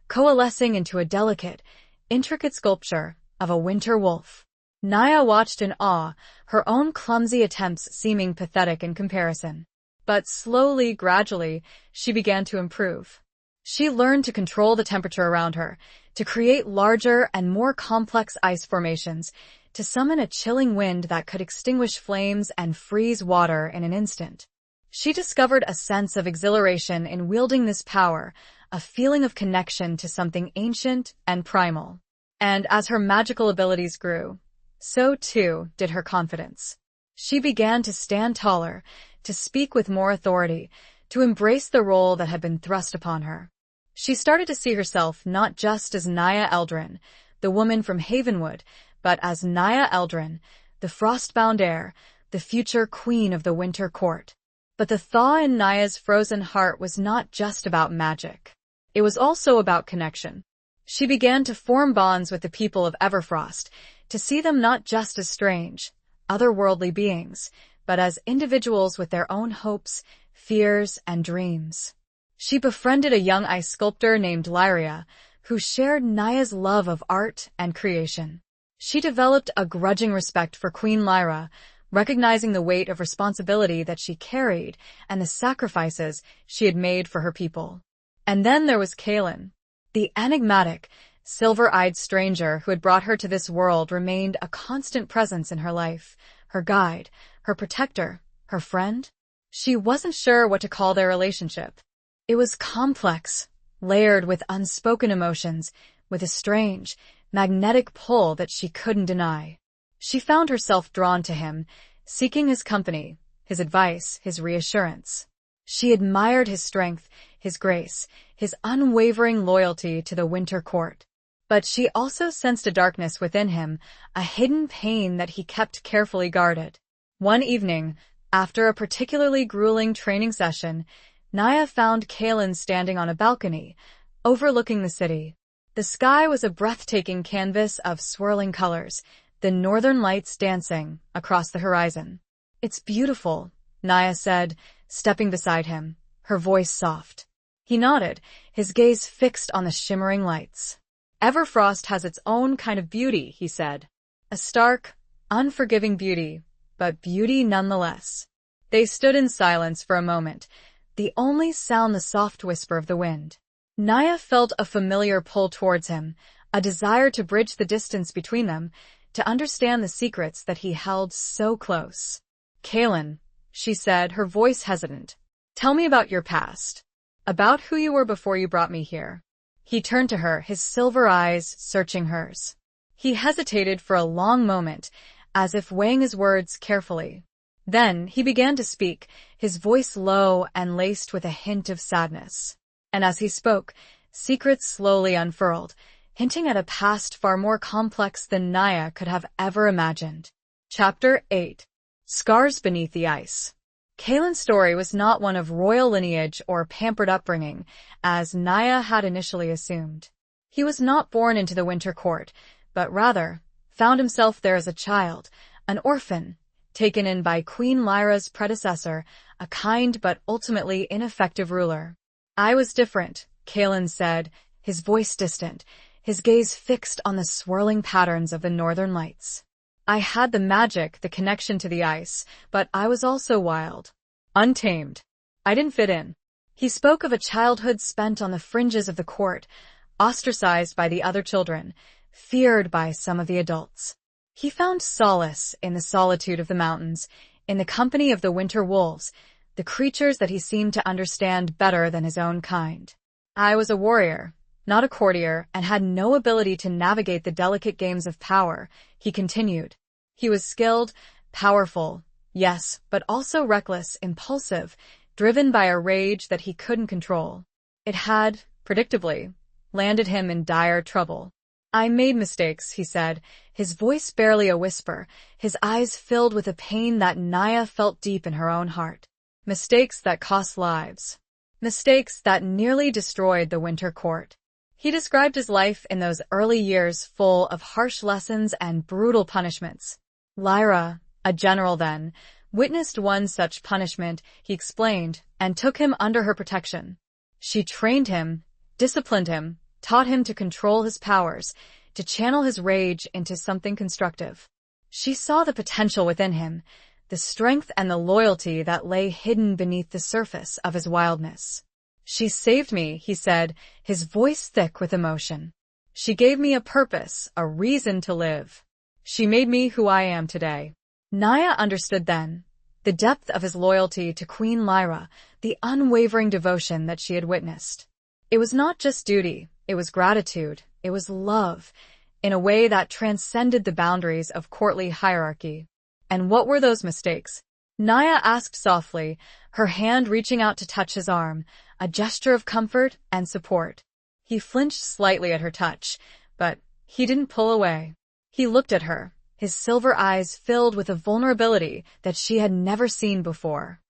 A: coalescing into a delicate, intricate sculpture of a winter wolf. Naya watched in awe, her own clumsy attempts seeming pathetic in comparison. But slowly, gradually, she began to improve. She learned to control the temperature around her, to create larger and more complex ice formations, to summon a chilling wind that could extinguish flames and freeze water in an instant. She discovered a sense of exhilaration in wielding this power, a feeling of connection to something ancient and primal. And as her magical abilities grew, so too did her confidence. She began to stand taller, to speak with more authority, to embrace the role that had been thrust upon her. She started to see herself not just as Naya Eldrin, the woman from Havenwood, but as Naya Eldrin, the frostbound heir, the future queen of the Winter Court. But the thaw in Naya's frozen heart was not just about magic. It was also about connection. She began to form bonds with the people of Everfrost, to see them not just as strange, otherworldly beings, but as individuals with their own hopes, fears, and dreams. She befriended a young ice sculptor named Lyria, who shared Naya's love of art and creation. She developed a grudging respect for Queen Lyra, recognizing the weight of responsibility that she carried and the sacrifices she had made for her people. And then there was Kaelin. The enigmatic, silver-eyed stranger who had brought her to this world remained a constant presence in her life, her guide, her protector, her friend. She wasn't sure what to call their relationship. It was complex, layered with unspoken emotions, with a strange, magnetic pull that she couldn't deny. She found herself drawn to him, seeking his company, his advice, his reassurance. She admired his strength, his grace, his unwavering loyalty to the Winter Court. But she also sensed a darkness within him, a hidden pain that he kept carefully guarded. One evening, after a particularly grueling training session, Naya found Kaelin standing on a balcony, overlooking the city. The sky was a breathtaking canvas of swirling colors, the northern lights dancing across the horizon. "It's beautiful," Naya said, stepping beside him, her voice soft. He nodded, his gaze fixed on the shimmering lights. "Everfrost has its own kind of beauty," he said. "A stark, unforgiving beauty, but beauty nonetheless." They stood in silence for a moment, the only sound the soft whisper of the wind. Naya felt a familiar pull towards him, a desire to bridge the distance between them, to understand the secrets that he held so close. "Kaelin," she said, her voice hesitant, "tell me about your past. About who you were before you brought me here." He turned to her, his silver eyes searching hers. He hesitated for a long moment, as if weighing his words carefully. Then he began to speak, his voice low and laced with a hint of sadness. And as he spoke, secrets slowly unfurled, hinting at a past far more complex than Naya could have ever imagined. Chapter 8. Scars Beneath the Ice. Kaelin's story was not one of royal lineage or pampered upbringing, as Naya had initially assumed. He was not born into the Winter Court, but rather found himself there as a child, an orphan, taken in by Queen Lyra's predecessor, a kind but ultimately ineffective ruler. "I was different," Kaelin said, his voice distant, his gaze fixed on the swirling patterns of the northern lights. "I had the magic, the connection to the ice, but I was also wild. Untamed. I didn't fit in." He spoke of a childhood spent on the fringes of the court, ostracized by the other children, feared by some of the adults. He found solace in the solitude of the mountains, in the company of the winter wolves, the creatures that he seemed to understand better than his own kind. "I was a warrior, not a courtier, and had no ability to navigate the delicate games of power," he continued. He was skilled, powerful, yes, but also reckless, impulsive, driven by a rage that he couldn't control. It had, predictably, landed him in dire trouble. "I made mistakes," he said, his voice barely a whisper, his eyes filled with a pain that Naya felt deep in her own heart. Mistakes that cost lives. Mistakes that nearly destroyed the Winter Court. He described his life in those early years full of harsh lessons and brutal punishments. Lyra, a general then, witnessed one such punishment, he explained, and took him under her protection. She trained him, disciplined him, taught him to control his powers, to channel his rage into something constructive. She saw the potential within him, the strength and the loyalty that lay hidden beneath the surface of his wildness. "She saved me," he said, his voice thick with emotion. "She gave me a purpose, a reason to live. She made me who I am today." Naya understood then the depth of his loyalty to Queen Lyra, the unwavering devotion that she had witnessed. It was not just duty, it was gratitude, it was love, in a way that transcended the boundaries of courtly hierarchy. "And what were those mistakes?" Naya asked softly, her hand reaching out to touch his arm, a gesture of comfort and support. He flinched slightly at her touch, but he didn't pull away. He looked at her, his silver eyes filled with a vulnerability that she had never seen before.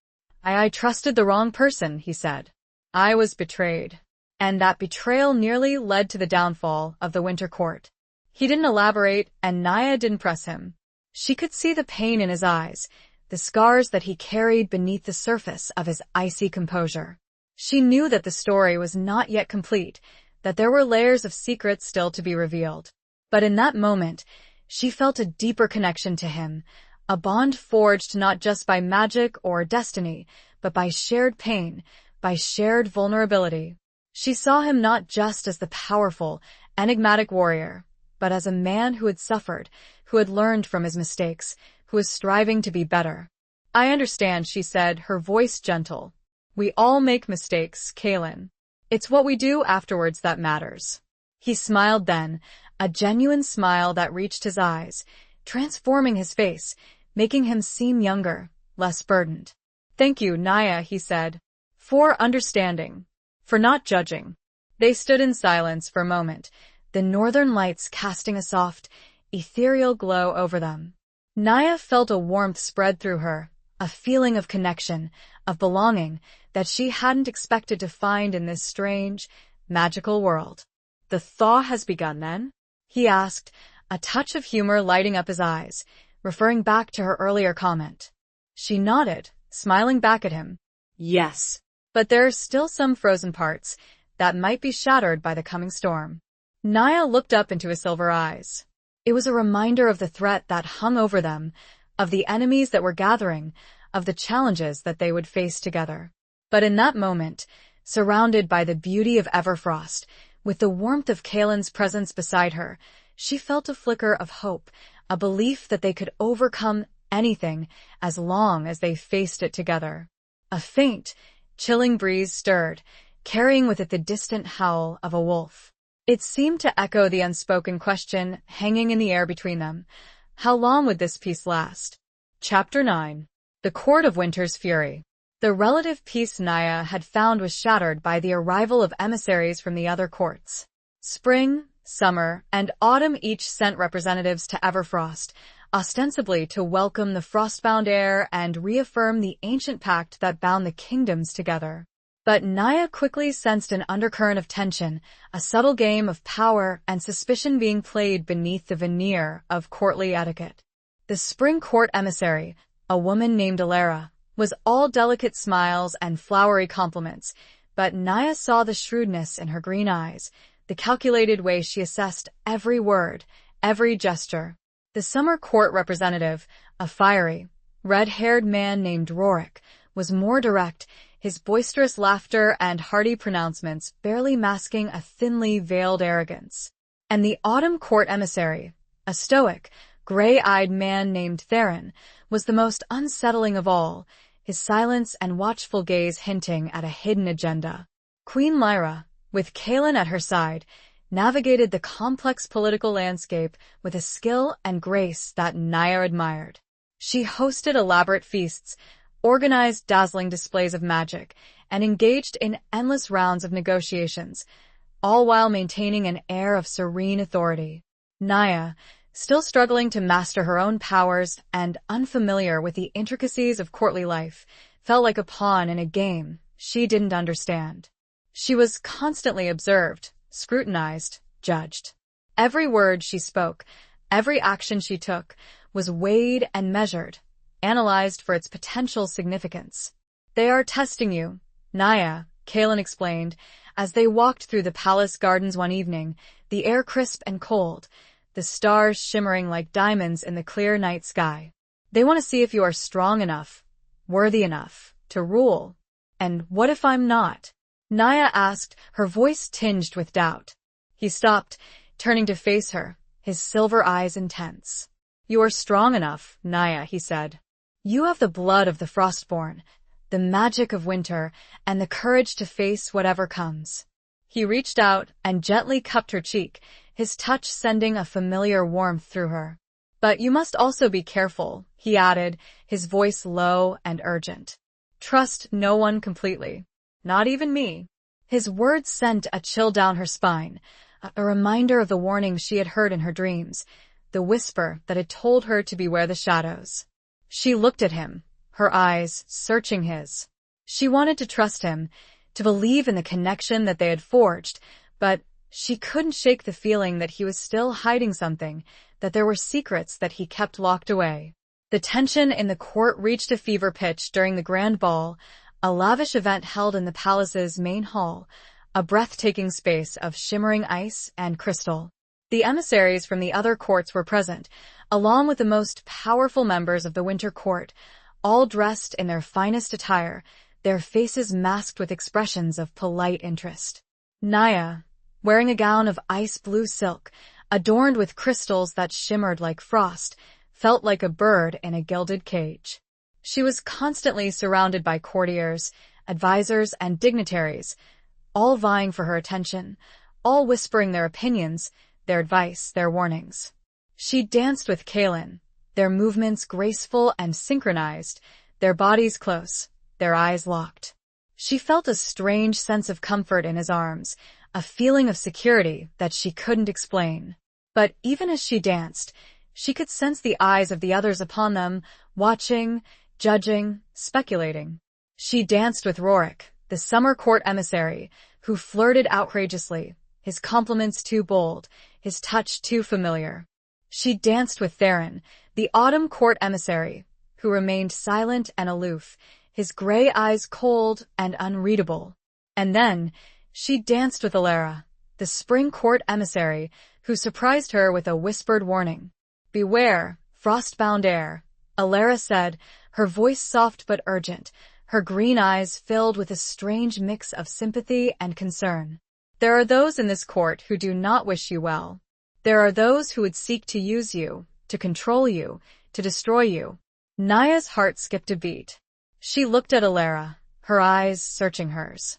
A: I trusted the wrong person," he said. "I was betrayed. And that betrayal nearly led to the downfall of the Winter Court." He didn't elaborate, and Naya didn't press him. She could see the pain in his eyes, the scars that he carried beneath the surface of his icy composure. She knew that the story was not yet complete, that there were layers of secrets still to be revealed. But in that moment, she felt a deeper connection to him, a bond forged not just by magic or destiny, but by shared pain, by shared vulnerability. She saw him not just as the powerful, enigmatic warrior, but as a man who had suffered, who had learned from his mistakes, who was striving to be better. "I understand," she said, her voice gentle. "We all make mistakes, Kaelin. It's what we do afterwards that matters." He smiled then, a genuine smile that reached his eyes, transforming his face, making him seem younger, less burdened. "Thank you, Naya," he said, "for understanding, for not judging." They stood in silence for a moment, the northern lights casting a soft, ethereal glow over them. Naya felt a warmth spread through her, a feeling of connection, of belonging, that she hadn't expected to find in this strange, magical world.
B: The thaw has begun then?
A: He asked, a touch of humor lighting up his eyes, referring back to her earlier comment. She nodded, smiling back at him.
B: Yes.
A: But there are still some frozen parts that might be shattered by the coming storm. Naya looked up into his silver eyes. It was a reminder of the threat that hung over them, of the enemies that were gathering, of the challenges that they would face together. But in that moment, surrounded by the beauty of Everfrost, with the warmth of Kaelin's presence beside her, she felt a flicker of hope, a belief that they could overcome anything as long as they faced it together. A faint, chilling breeze stirred, carrying with it the distant howl of a wolf. It seemed to echo the unspoken question hanging in the air between them. How long would this peace last? Chapter 9. The Court of Winter's Fury. The relative peace Naya had found was shattered by the arrival of emissaries from the other courts. Spring, summer, and autumn each sent representatives to Everfrost, ostensibly to welcome the frostbound air and reaffirm the ancient pact that bound the kingdoms together. But Naya quickly sensed an undercurrent of tension, a subtle game of power and suspicion being played beneath the veneer of courtly etiquette. The spring court emissary, a woman named Alara, was all delicate smiles and flowery compliments, but Naya saw the shrewdness in her green eyes, the calculated way she assessed every word, every gesture. The summer court representative, a fiery, red-haired man named Rorik, was more direct, his boisterous laughter and hearty pronouncements barely masking a thinly veiled arrogance. And the autumn court emissary, a stoic, gray-eyed man named Theron, was the most unsettling of all, his silence and watchful gaze hinting at a hidden agenda. Queen Lyra, with Kaelin at her side, navigated the complex political landscape with a skill and grace that Naya admired. She hosted elaborate feasts, organized dazzling displays of magic, and engaged in endless rounds of negotiations, all while maintaining an air of serene authority. Naya, still struggling to master her own powers and unfamiliar with the intricacies of courtly life, felt like a pawn in a game she didn't understand. She was constantly observed, scrutinized, judged. Every word she spoke, every action she took, was weighed and measured, analyzed for its potential significance. They are testing you, Naya, Kaelin explained, as they walked through the palace gardens one evening, the air crisp and cold, the stars shimmering like diamonds in the clear night sky. They want to see if you are strong enough, worthy enough, to rule. And what if I'm not? Naya asked, her voice tinged with doubt. He stopped, turning to face her, his silver eyes intense. You are strong enough, Naya, he said. You have the blood of the Frostborn, the magic of winter, and the courage to face whatever comes. He reached out and gently cupped her cheek, his touch sending a familiar warmth through her. But you must also be careful, he added, his voice low and urgent. Trust no one completely. Not even me. His words sent a chill down her spine, a reminder of the warning she had heard in her dreams, the whisper that had told her to beware the shadows. She looked at him, her eyes searching his. She wanted to trust him, to believe in the connection that they had forged, but she couldn't shake the feeling that he was still hiding something, that there were secrets that he kept locked away. The tension in the court reached a fever pitch during the grand ball, a lavish event held in the palace's main hall, a breathtaking space of shimmering ice and crystal. The emissaries from the other courts were present, along with the most powerful members of the Winter Court, all dressed in their finest attire, their faces masked with expressions of polite interest. Naya, wearing a gown of ice blue silk, adorned with crystals that shimmered like frost, felt like a bird in a gilded cage. She was constantly surrounded by courtiers, advisors, and dignitaries, all vying for her attention, all whispering their opinions, their advice, their warnings. She danced with Kaelin, their movements graceful and synchronized, their bodies close, their eyes locked. She felt a strange sense of comfort in his arms, a feeling of security that she couldn't explain. But even as she danced, she could sense the eyes of the others upon them, watching, judging, speculating. She danced with Rorik, the summer court emissary, who flirted outrageously, his compliments too bold, his touch too familiar. She danced with Theron, the autumn court emissary, who remained silent and aloof, his gray eyes cold and unreadable. And then, she danced with Alara, the spring court emissary, who surprised her with a whispered warning. "Beware, frostbound air," Alara said, her voice soft but urgent, her green eyes filled with a strange mix of sympathy and concern. "There are those in this court who do not wish you well. There are those who would seek to use you, to control you, to destroy you." Naya's heart skipped a beat. She looked at Alara, her eyes searching hers.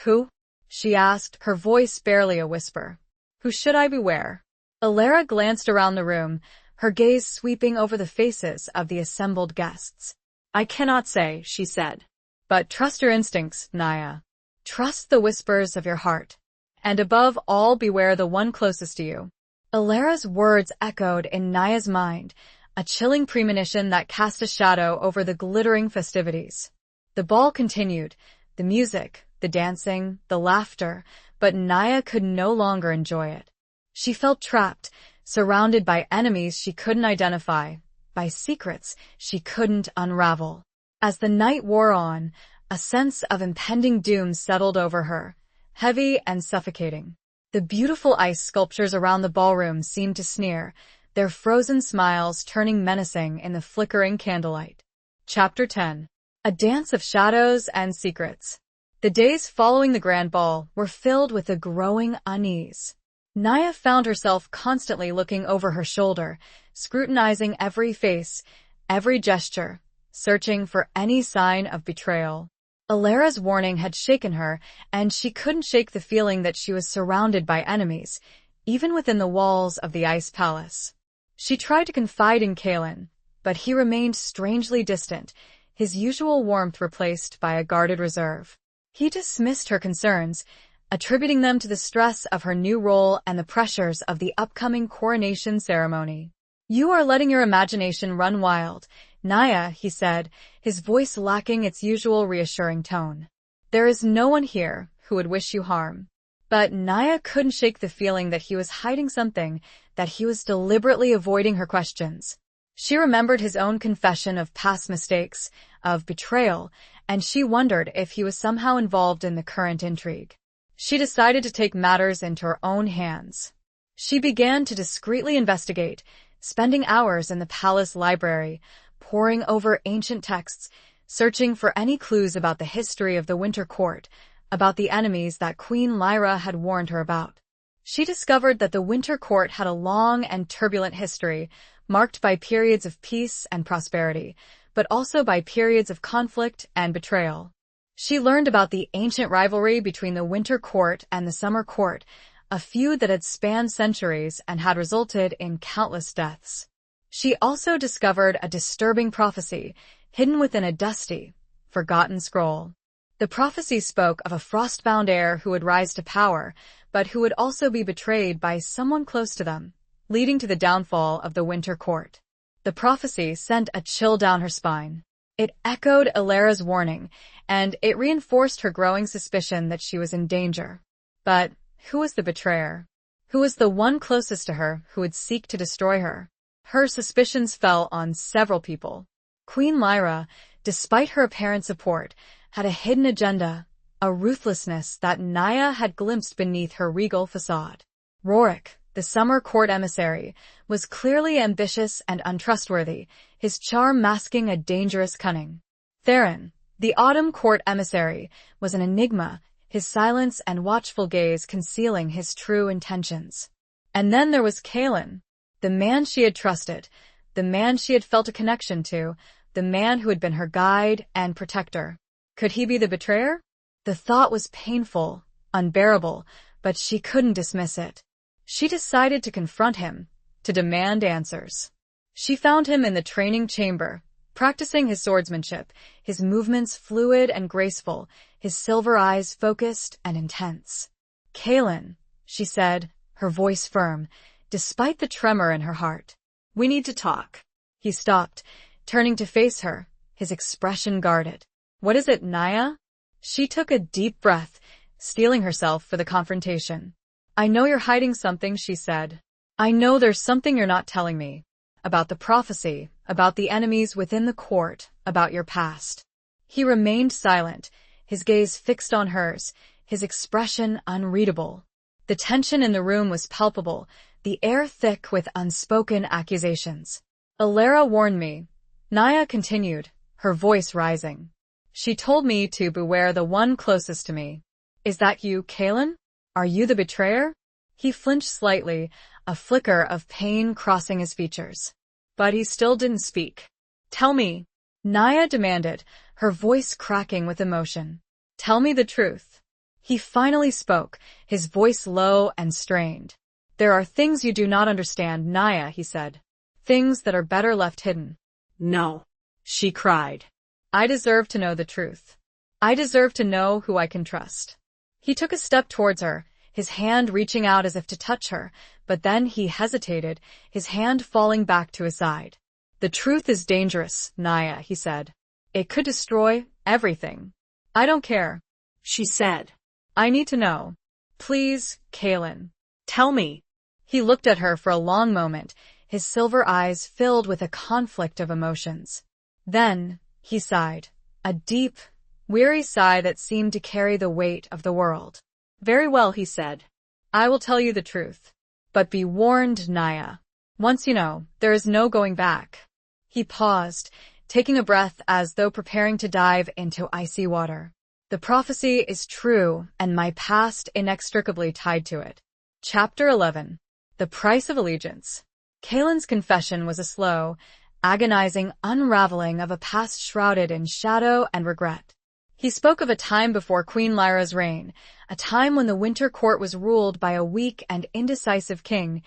A: "Who?" she asked, her voice barely a whisper. "Who should I beware?" Alara glanced around the room, her gaze sweeping over the faces of the assembled guests.
B: "I cannot say," she said.
A: "But trust your instincts, Naya. Trust the whispers of your heart. And above all, beware the one closest to you." Alara's words echoed in Naya's mind, a chilling premonition that cast a shadow over the glittering festivities. The ball continued, the music, the dancing, the laughter, but Naya could no longer enjoy it. She felt trapped, surrounded by enemies she couldn't identify, by secrets she couldn't unravel. As the night wore on, a sense of impending doom settled over her, heavy and suffocating. The beautiful ice sculptures around the ballroom seemed to sneer, their frozen smiles turning menacing in the flickering candlelight. Chapter 10. A Dance of Shadows and Secrets. The days following the grand ball were filled with a growing unease. Naya found herself constantly looking over her shoulder, scrutinizing every face, every gesture, searching for any sign of betrayal. Alara's warning had shaken her, and she couldn't shake the feeling that she was surrounded by enemies, even within the walls of the Ice Palace. She tried to confide in Kalen, but he remained strangely distant, his usual warmth replaced by a guarded reserve. He dismissed her concerns, attributing them to the stress of her new role and the pressures of the upcoming coronation ceremony. "You are letting your imagination run wild, Naya," he said, his voice lacking its usual reassuring tone. "There is no one here who would wish you harm." But Naya couldn't shake the feeling that he was hiding something, that he was deliberately avoiding her questions. She remembered his own confession of past mistakes, of betrayal, and she wondered if he was somehow involved in the current intrigue. She decided to take matters into her own hands. She began to discreetly investigate, spending hours in the palace library, poring over ancient texts, searching for any clues about the history of the Winter Court, about the enemies that Queen Lyra had warned her about. She discovered that the Winter Court had a long and turbulent history, marked by periods of peace and prosperity, but also by periods of conflict and betrayal. She learned about the ancient rivalry between the Winter Court and the Summer Court, a feud that had spanned centuries and had resulted in countless deaths. She also discovered a disturbing prophecy, hidden within a dusty, forgotten scroll. The prophecy spoke of a frostbound heir who would rise to power, but who would also be betrayed by someone close to them, leading to the downfall of the Winter Court. The prophecy sent a chill down her spine. It echoed Alara's warning, and it reinforced her growing suspicion that she was in danger. But who was the betrayer? Who was the one closest to her who would seek to destroy her? Her suspicions fell on several people. Queen Lyra, despite her apparent support, had a hidden agenda, a ruthlessness that Naya had glimpsed beneath her regal facade. Rorik, the summer court emissary, was clearly ambitious and untrustworthy, his charm masking a dangerous cunning. Theron, the autumn court emissary, was an enigma, his silence and watchful gaze concealing his true intentions. And then there was Kalen, the man she had trusted, the man she had felt a connection to, the man who had been her guide and protector. Could he be the betrayer? The thought was painful, unbearable, but she couldn't dismiss it. She decided to confront him, to demand answers. She found him in the training chamber, practicing his swordsmanship, his movements fluid and graceful, his silver eyes focused and intense. "Kalen," she said, her voice firm, despite the tremor in her heart. "We need to talk." He stopped, turning to face her, his expression guarded. "What is it, Naya?" She took a deep breath, steeling herself for the confrontation. I know you're hiding something, she said. I know there's something you're not telling me. About the prophecy, about the enemies within the court, about your past. He remained silent, his gaze fixed on hers, his expression unreadable. The tension in the room was palpable, the air thick with unspoken accusations. Alara warned me, Naya continued, her voice rising. She told me to beware the one closest to me. Is that you, Kaelin? Are you the betrayer? He flinched slightly, a flicker of pain crossing his features. But he still didn't speak. Tell me, Naya demanded, her voice cracking with emotion. Tell me the truth. He finally spoke, his voice low and strained. There are things you do not understand, Naya, he said. Things that are better left hidden.
B: No, she cried.
A: I deserve to know the truth. I deserve to know who I can trust. He took a step towards her, his hand reaching out as if to touch her, but then he hesitated, his hand falling back to his side. The truth is dangerous, Naya, he said. It could destroy everything. I don't care,
B: she said.
A: I need to know. Please, Kaelin.
B: Tell me.
A: He looked at her for a long moment, his silver eyes filled with a conflict of emotions. Then, he sighed, a deep, weary sigh that seemed to carry the weight of the world. Very well, he said. I will tell you the truth. But be warned, Naya. Once you know, there is no going back. He paused, taking a breath as though preparing to dive into icy water. The prophecy is true, and my past inextricably tied to it. Chapter 11. The Price of Allegiance. Kaelin's confession was a slow, agonizing unraveling of a past shrouded in shadow and regret. He spoke of a time before Queen Lyra's reign, a time when the Winter Court was ruled by a weak and indecisive king,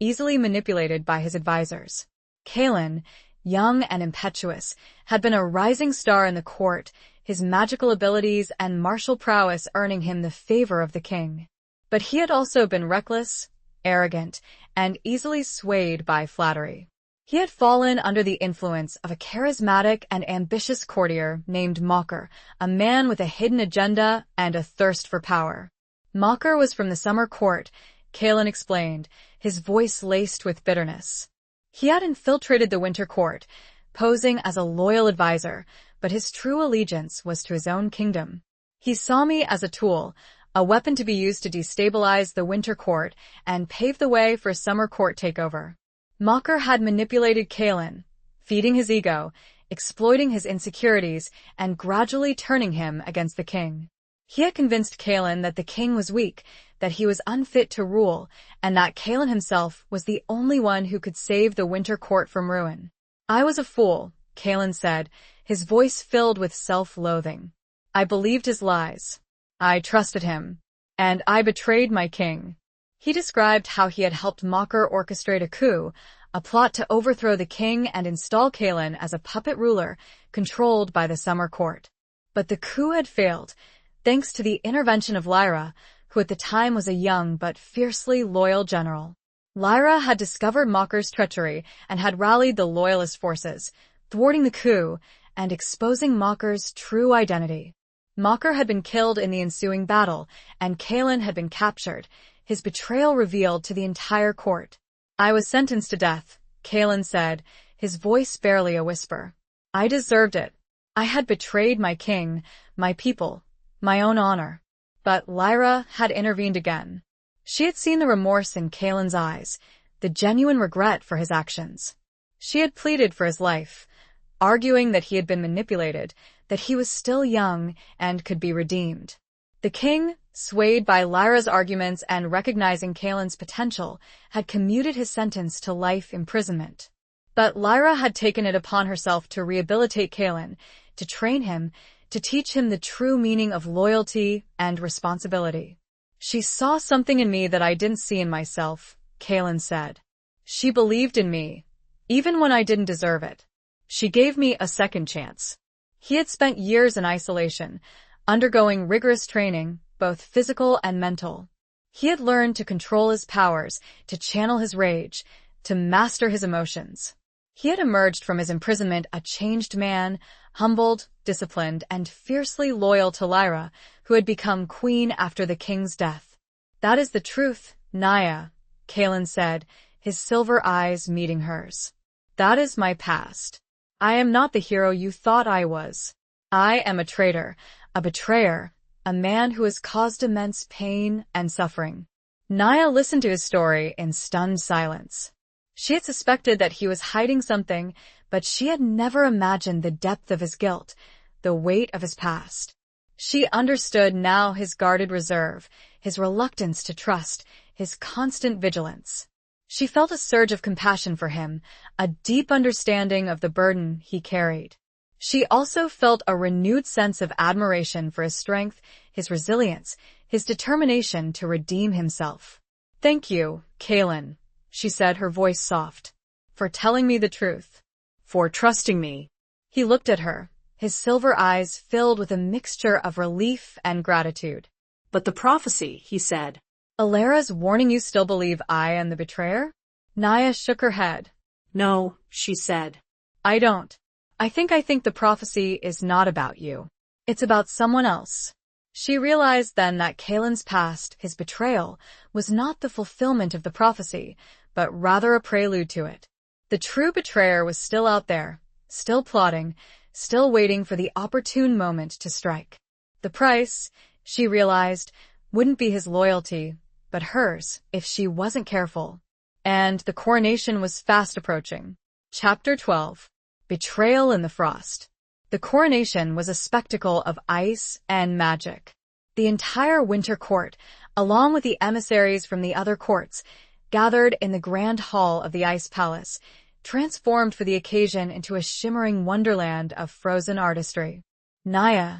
A: easily manipulated by his advisors. Kaelin, young and impetuous, had been a rising star in the court, his magical abilities and martial prowess earning him the favor of the king. But he had also been reckless, arrogant, and easily swayed by flattery. He had fallen under the influence of a charismatic and ambitious courtier named Mocker, a man with a hidden agenda and a thirst for power. Mocker was from the Summer Court, Kaelin explained, his voice laced with bitterness. He had infiltrated the Winter Court, posing as a loyal advisor, but his true allegiance was to his own kingdom. He saw me as a tool, a weapon to be used to destabilize the Winter Court and pave the way for Summer Court takeover. Mocker had manipulated Kaelin, feeding his ego, exploiting his insecurities, and gradually turning him against the king. He had convinced Kaelin that the king was weak, that he was unfit to rule, and that Kaelin himself was the only one who could save the Winter Court from ruin. I was a fool, Kaelin said, his voice filled with self-loathing. I believed his lies. I trusted him. And I betrayed my king. He described how he had helped Mocker orchestrate a coup, a plot to overthrow the king and install Kaelin as a puppet ruler controlled by the Summer Court. But the coup had failed, thanks to the intervention of Lyra, who at the time was a young but fiercely loyal general. Lyra had discovered Mocker's treachery and had rallied the loyalist forces, thwarting the coup and exposing Mocker's true identity. Mocker had been killed in the ensuing battle, and Kaelin had been captured, his betrayal revealed to the entire court. I was sentenced to death, Kaelin said, his voice barely a whisper. I deserved it. I had betrayed my king, my people, my own honor. But Lyra had intervened again. She had seen the remorse in Kaelin's eyes, the genuine regret for his actions. She had pleaded for his life, arguing that he had been manipulated, that he was still young and could be redeemed. The king, swayed by Lyra's arguments and recognizing Kaelin's potential, had commuted his sentence to life imprisonment. But Lyra had taken it upon herself to rehabilitate Kaelin, to train him, to teach him the true meaning of loyalty and responsibility. She saw something in me that I didn't see in myself, Kaelin said. She believed in me, even when I didn't deserve it. She gave me a second chance. He had spent years in isolation, undergoing rigorous training, both physical and mental. He had learned to control his powers, to channel his rage, to master his emotions. He had emerged from his imprisonment a changed man, humbled, disciplined, and fiercely loyal to Lyra, who had become queen after the king's death. That is the truth, Naya, Kalen said, his silver eyes meeting hers. That is my past. I am not the hero you thought I was. I am a traitor, a betrayer, a man who has caused immense pain and suffering. Naya listened to his story in stunned silence. She had suspected that he was hiding something, but she had never imagined the depth of his guilt, the weight of his past. She understood now his guarded reserve, his reluctance to trust, his constant vigilance. She felt a surge of compassion for him, a deep understanding of the burden he carried. She also felt a renewed sense of admiration for his strength, his resilience, his determination to redeem himself. Thank you, Kalen, she said, her voice soft, for telling me the truth.
B: For trusting me.
A: He looked at her, his silver eyes filled with a mixture of relief and gratitude.
B: But the prophecy, he said.
A: Alara's warning, you still believe I am the betrayer? Naya shook her head.
B: No, she said.
A: I don't. I think the prophecy is not about you. It's about someone else. She realized then that Kalen's past, his betrayal, was not the fulfillment of the prophecy, but rather a prelude to it. The true betrayer was still out there, still plotting, still waiting for the opportune moment to strike. The price, she realized, wouldn't be his loyalty, but hers if she wasn't careful. And the coronation was fast approaching. Chapter 12. Betrayal in the Frost. The coronation was a spectacle of ice and magic. The entire winter court, along with the emissaries from the other courts, gathered in the grand hall of the ice palace, transformed for the occasion into a shimmering wonderland of frozen artistry. Naya,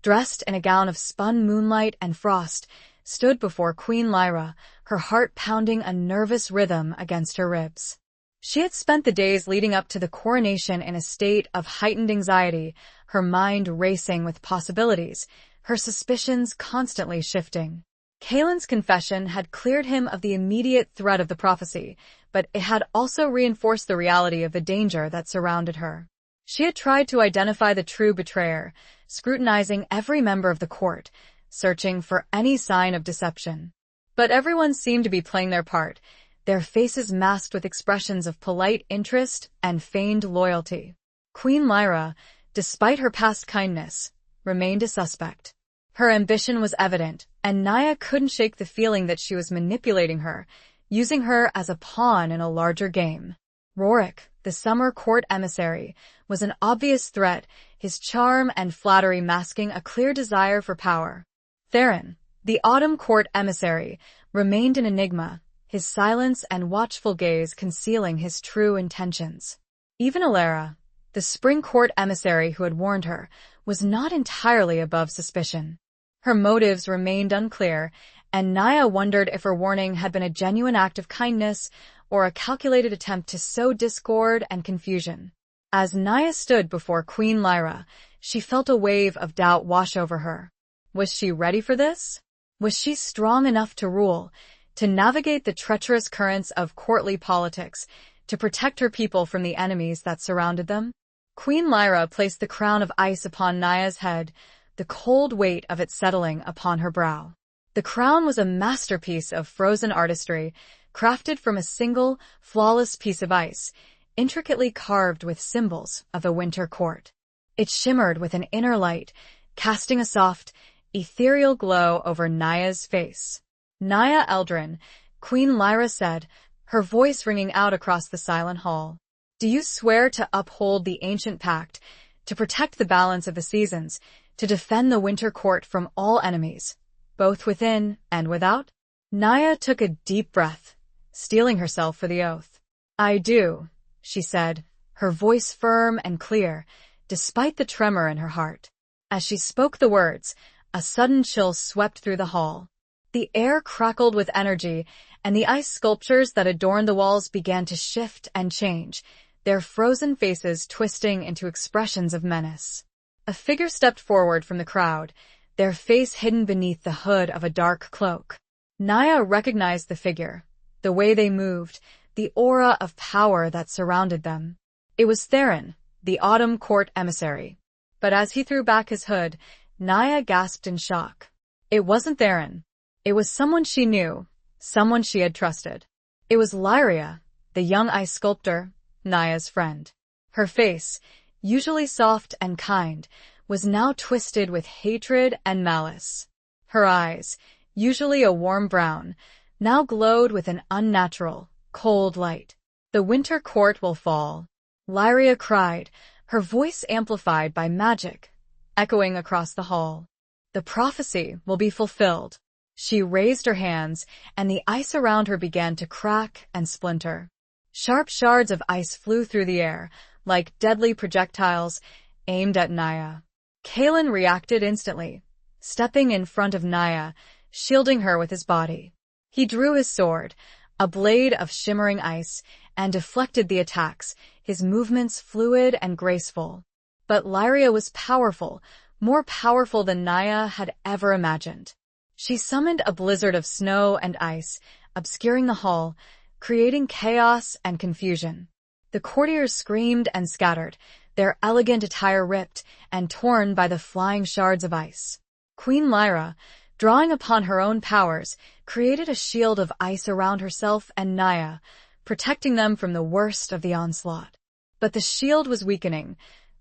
A: dressed in a gown of spun moonlight and frost, stood before Queen Lyra, her heart pounding a nervous rhythm against her ribs. She had spent the days leading up to the coronation in a state of heightened anxiety, her mind racing with possibilities, her suspicions constantly shifting. Kalen's confession had cleared him of the immediate threat of the prophecy, but it had also reinforced the reality of the danger that surrounded her. She had tried to identify the true betrayer, scrutinizing every member of the court, searching for any sign of deception. But everyone seemed to be playing their part, their faces masked with expressions of polite interest and feigned loyalty. Queen Lyra, despite her past kindness, remained a suspect. Her ambition was evident, and Naya couldn't shake the feeling that she was manipulating her, using her as a pawn in a larger game. Rorik, the summer court emissary, was an obvious threat, his charm and flattery masking a clear desire for power. Theron, the autumn court emissary, remained an enigma, his silence and watchful gaze concealing his true intentions. Even Alara, the spring court emissary who had warned her, was not entirely above suspicion. Her motives remained unclear, and Naya wondered if her warning had been a genuine act of kindness or a calculated attempt to sow discord and confusion. As Naya stood before Queen Lyra, she felt a wave of doubt wash over her. Was she ready for this? Was she strong enough to rule, to navigate the treacherous currents of courtly politics, to protect her people from the enemies that surrounded them? Queen Lyra placed the crown of ice upon Naya's head, the cold weight of it settling upon her brow. The crown was a masterpiece of frozen artistry, crafted from a single, flawless piece of ice, intricately carved with symbols of the winter court. It shimmered with an inner light, casting a soft, ethereal glow over Naya's face. Naya Eldrin, Queen Lyra said, her voice ringing out across the silent hall. Do you swear to uphold the ancient pact, to protect the balance of the seasons, to defend the winter court from all enemies, both within and without? Naya took a deep breath, steeling herself for the oath. I do, she said, her voice firm and clear, despite the tremor in her heart. As she spoke the words, a sudden chill swept through the hall. The air crackled with energy, and the ice sculptures that adorned the walls began to shift and change, their frozen faces twisting into expressions of menace. A figure stepped forward from the crowd, their face hidden beneath the hood of a dark cloak. Naya recognized the figure, the way they moved, the aura of power that surrounded them. It was Theron, the autumn court emissary. But as he threw back his hood, Naya gasped in shock. It wasn't Theron. It was someone she knew, someone she had trusted. It was Lyria, the young ice sculptor, Naya's friend. Her face, usually soft and kind, was now twisted with hatred and malice. Her eyes, usually a warm brown, now glowed with an unnatural, cold light. "The winter court will fall," Lyria cried, her voice amplified by magic, echoing across the hall. "The prophecy will be fulfilled." She raised her hands, and the ice around her began to crack and splinter. Sharp shards of ice flew through the air, like deadly projectiles aimed at Naya. Kalen reacted instantly, stepping in front of Naya, shielding her with his body. He drew his sword, a blade of shimmering ice, and deflected the attacks, his movements fluid and graceful. But Lyria was powerful, more powerful than Naya had ever imagined. She summoned a blizzard of snow and ice, obscuring the hall, creating chaos and confusion. The courtiers screamed and scattered, their elegant attire ripped and torn by the flying shards of ice. Queen Lyra, drawing upon her own powers, created a shield of ice around herself and Naya, protecting them from the worst of the onslaught. But the shield was weakening,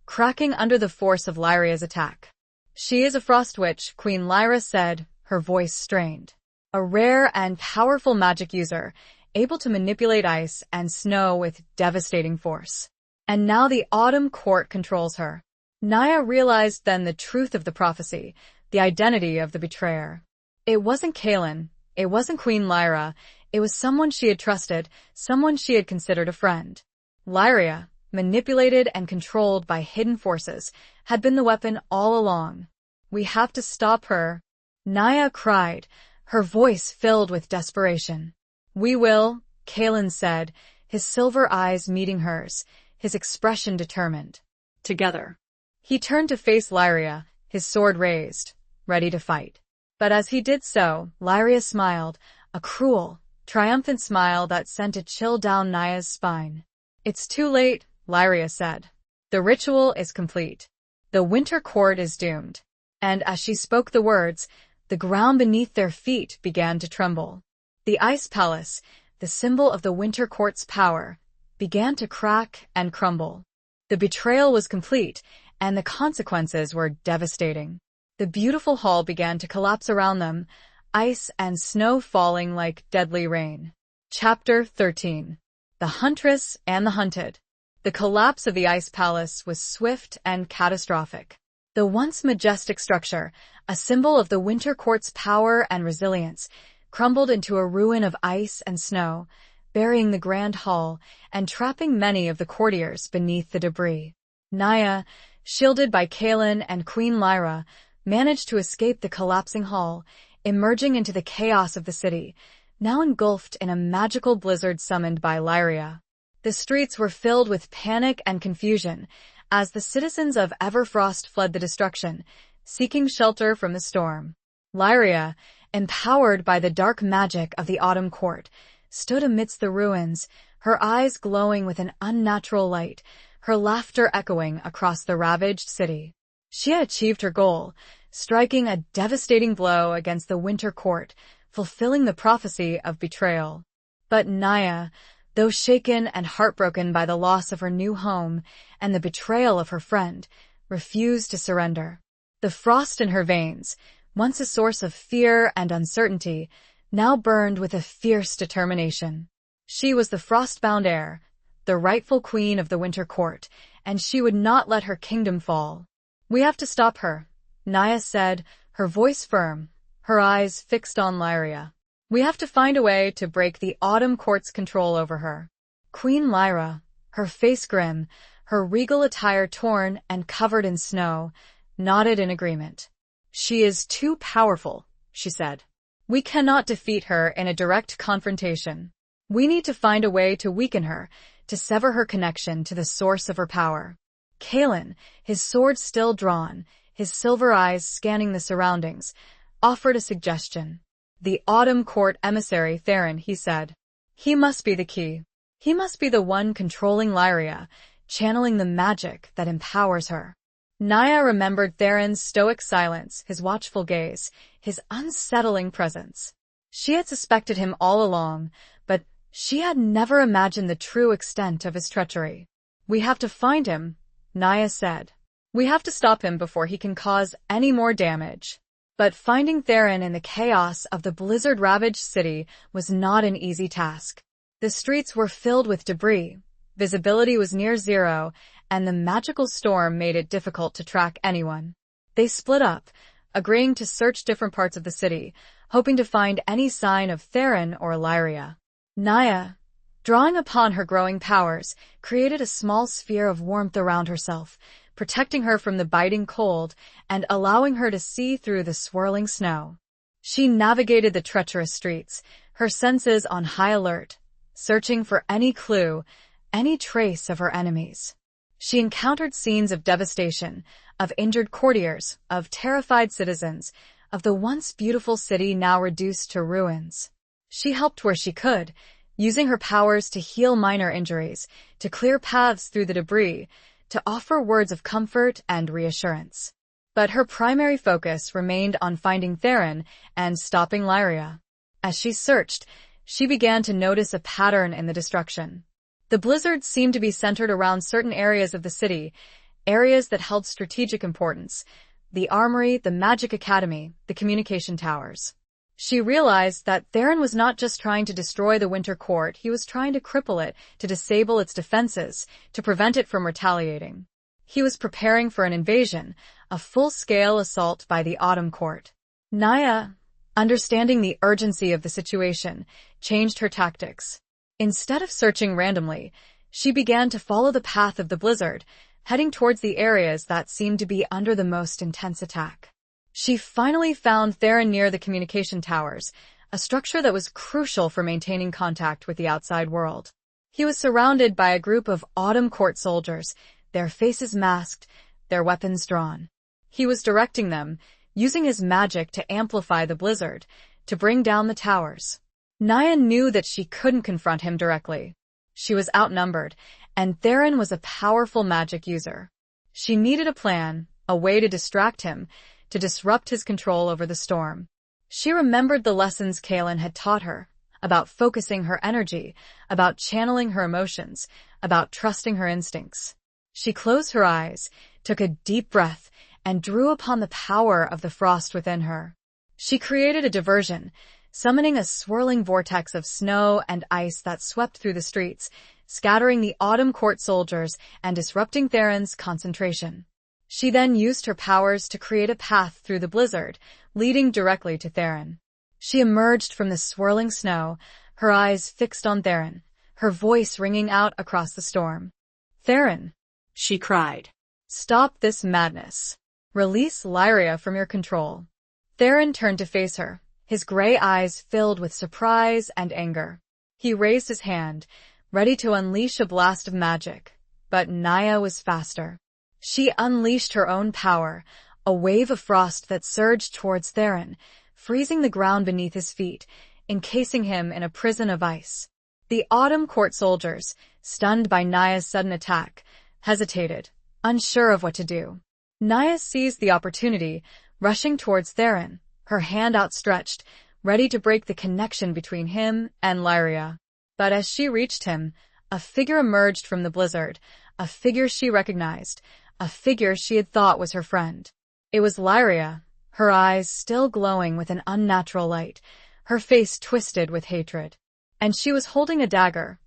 A: cracking under the force of Lyria's attack. "She is a frost witch," Queen Lyra said, her voice strained. "A rare and powerful magic user, able to manipulate ice and snow with devastating force. And now the Autumn Court controls her." Naya realized then the truth of the prophecy, the identity of the betrayer. It wasn't Kalen, it wasn't Queen Lyra, it was someone she had trusted, someone she had considered a friend. Lyria, manipulated and controlled by hidden forces, had been the weapon all along. "We have to stop her," Naya cried, her voice filled with desperation. "We will," Kalen said, his silver eyes meeting hers, his expression determined. "Together." He turned to face Lyria, his sword raised, ready to fight. But as he did so, Lyria smiled, a cruel, triumphant smile that sent a chill down Naya's spine. "It's too late," Lyria said. "The ritual is complete. The winter court is doomed." And as she spoke the words, the ground beneath their feet began to tremble. The ice palace, the symbol of the winter court's power, began to crack and crumble. The betrayal was complete, and the consequences were devastating. The beautiful hall began to collapse around them, ice and snow falling like deadly rain. Chapter 13. The Huntress and the Hunted. The collapse of the ice palace was swift and catastrophic. The once majestic structure, a symbol of the winter court's power and resilience, crumbled into a ruin of ice and snow, burying the grand hall and trapping many of the courtiers beneath the debris. Naya, shielded by Kalen and Queen Lyra, managed to escape the collapsing hall, emerging into the chaos of the city, now engulfed in a magical blizzard summoned by Lyria. The streets were filled with panic and confusion as the citizens of Everfrost fled the destruction, seeking shelter from the storm. Lyria, empowered by the dark magic of the Autumn Court, stood amidst the ruins, her eyes glowing with an unnatural light, her laughter echoing across the ravaged city. She had achieved her goal, striking a devastating blow against the Winter Court, fulfilling the prophecy of betrayal. But Naya, though shaken and heartbroken by the loss of her new home and the betrayal of her friend, refused to surrender. The frost in her veins, once a source of fear and uncertainty, now burned with a fierce determination. She was the Frostbound heir, the rightful queen of the Winter Court, and she would not let her kingdom fall. "We have to stop her," Naya said, her voice firm, her eyes fixed on Lyria. "We have to find a way to break the Autumn Court's control over her." Queen Lyra, her face grim, her regal attire torn and covered in snow, nodded in agreement. "She is too powerful," she said. "We cannot defeat her in a direct confrontation. We need to find a way to weaken her, to sever her connection to the source of her power." Kalen, his sword still drawn, his silver eyes scanning the surroundings, offered a suggestion. "The Autumn Court emissary Theron," he said. "He must be the key. He must be the one controlling Lyria, channeling the magic that empowers her." Naya remembered Theron's stoic silence, his watchful gaze, his unsettling presence. She had suspected him all along, but she had never imagined the true extent of his treachery. "We have to find him," Naya said. "We have to stop him before he can cause any more damage." But finding Theron in the chaos of the blizzard-ravaged city was not an easy task. The streets were filled with debris, visibility was near zero, and the magical storm made it difficult to track anyone. They split up, agreeing to search different parts of the city, hoping to find any sign of Theron or Lyria. Naya, drawing upon her growing powers, created a small sphere of warmth around herself, protecting her from the biting cold and allowing her to see through the swirling snow. She navigated the treacherous streets, her senses on high alert, searching for any clue, any trace of her enemies. She encountered scenes of devastation, of injured courtiers, of terrified citizens, of the once beautiful city now reduced to ruins. She helped where she could, using her powers to heal minor injuries, to clear paths through the debris, to offer words of comfort and reassurance. But her primary focus remained on finding Theron and stopping Lyria. As she searched, she began to notice a pattern in the destruction. The blizzard seemed to be centered around certain areas of the city, areas that held strategic importance: the armory, the magic academy, the communication towers. She realized that Theron was not just trying to destroy the Winter Court, he was trying to cripple it, to disable its defenses, to prevent it from retaliating. He was preparing for an invasion, a full-scale assault by the Autumn Court. Naya, understanding the urgency of the situation, changed her tactics. Instead of searching randomly, she began to follow the path of the blizzard, heading towards the areas that seemed to be under the most intense attack. She finally found Theron near the communication towers, a structure that was crucial for maintaining contact with the outside world. He was surrounded by a group of Autumn Court soldiers, their faces masked, their weapons drawn. He was directing them, using his magic to amplify the blizzard, to bring down the towers. Naya knew that she couldn't confront him directly. She was outnumbered, and Theron was a powerful magic user. She needed a plan, a way to distract him, to disrupt his control over the storm. She remembered the lessons Kaelin had taught her, about focusing her energy, about channeling her emotions, about trusting her instincts. She closed her eyes, took a deep breath, and drew upon the power of the frost within her. She created a diversion, summoning a swirling vortex of snow and ice that swept through the streets, scattering the Autumn Court soldiers and disrupting Theron's concentration. She then used her powers to create a path through the blizzard, leading directly to Theron. She emerged from the swirling snow, her eyes fixed on Theron, her voice ringing out across the storm. "Theron,"
B: she cried.
A: "Stop this madness. Release Lyria from your control." Theron turned to face her, his gray eyes filled with surprise and anger. He raised his hand, ready to unleash a blast of magic, but Naya was faster. She unleashed her own power, a wave of frost that surged towards Theron, freezing the ground beneath his feet, encasing him in a prison of ice. The Autumn Court soldiers, stunned by Naya's sudden attack, hesitated, unsure of what to do. Naya seized the opportunity, rushing towards Theron, her hand outstretched, ready to break the connection between him and Lyria. But as she reached him, a figure emerged from the blizzard, a figure she recognized, a figure she had thought was her friend. It was Lyria, her eyes still glowing with an unnatural light, her face twisted with hatred. And she was holding a dagger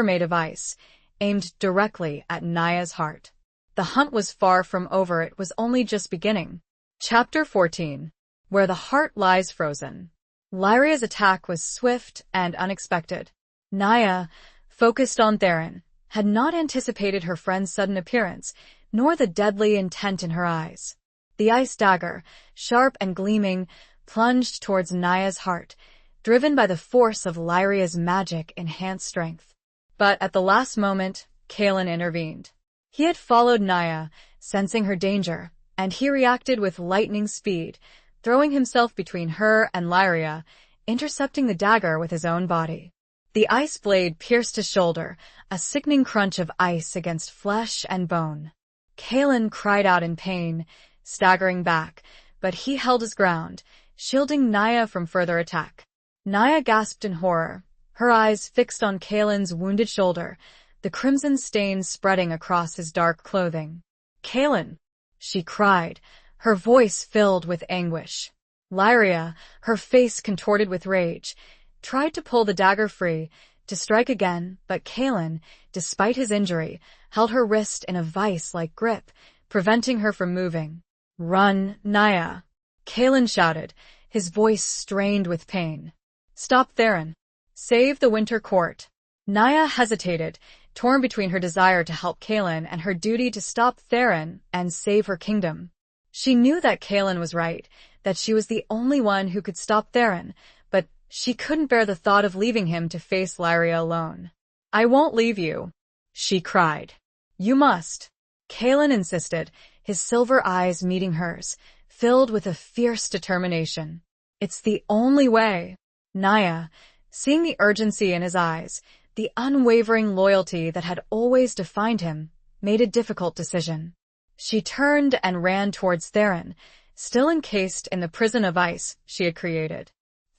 A: made of ice, aimed directly at Naya's heart. The hunt was far from over, it was only just beginning. Chapter 14. Where the Heart Lies Frozen. Lyria's attack was swift and unexpected. Naya, focused on Theron, had not anticipated her friend's sudden appearance, nor the deadly intent in her eyes. The ice dagger, sharp and gleaming, plunged towards Naya's heart, driven by the force of Lyria's magic-enhanced strength. But at the last moment, Kaelin intervened. He had followed Naya, sensing her danger, and he reacted with lightning speed, throwing himself between her and Lyria, intercepting the dagger with his own body. The ice blade pierced his shoulder, a sickening crunch of ice against flesh and bone. Kaelin cried out in pain, staggering back, but he held his ground, shielding Naya from further attack. Naya gasped in horror, her eyes fixed on Kalen's wounded shoulder, the crimson stains spreading across his dark clothing. "Kalen!" she cried, her voice filled with anguish. Lyria, her face contorted with rage, tried to pull the dagger free, to strike again, but Kalen, despite his injury, held her wrist in a vice-like grip, preventing her from moving. "Run, Naya!" Kalen shouted, his voice strained with pain. "Stop Theron. Save the Winter Court." Naya hesitated, torn between her desire to help Kalen and her duty to stop Theron and save her kingdom. She knew that Kalen was right, that she was the only one who could stop Theron, but she couldn't bear the thought of leaving him to face Lyria alone. "I won't leave you," she cried. "You must." Kalen insisted, his silver eyes meeting hers, filled with a fierce determination. "It's the only way." Naya, seeing the urgency in his eyes, the unwavering loyalty that had always defined him, made a difficult decision. She turned and ran towards Theron, still encased in the prison of ice she had created.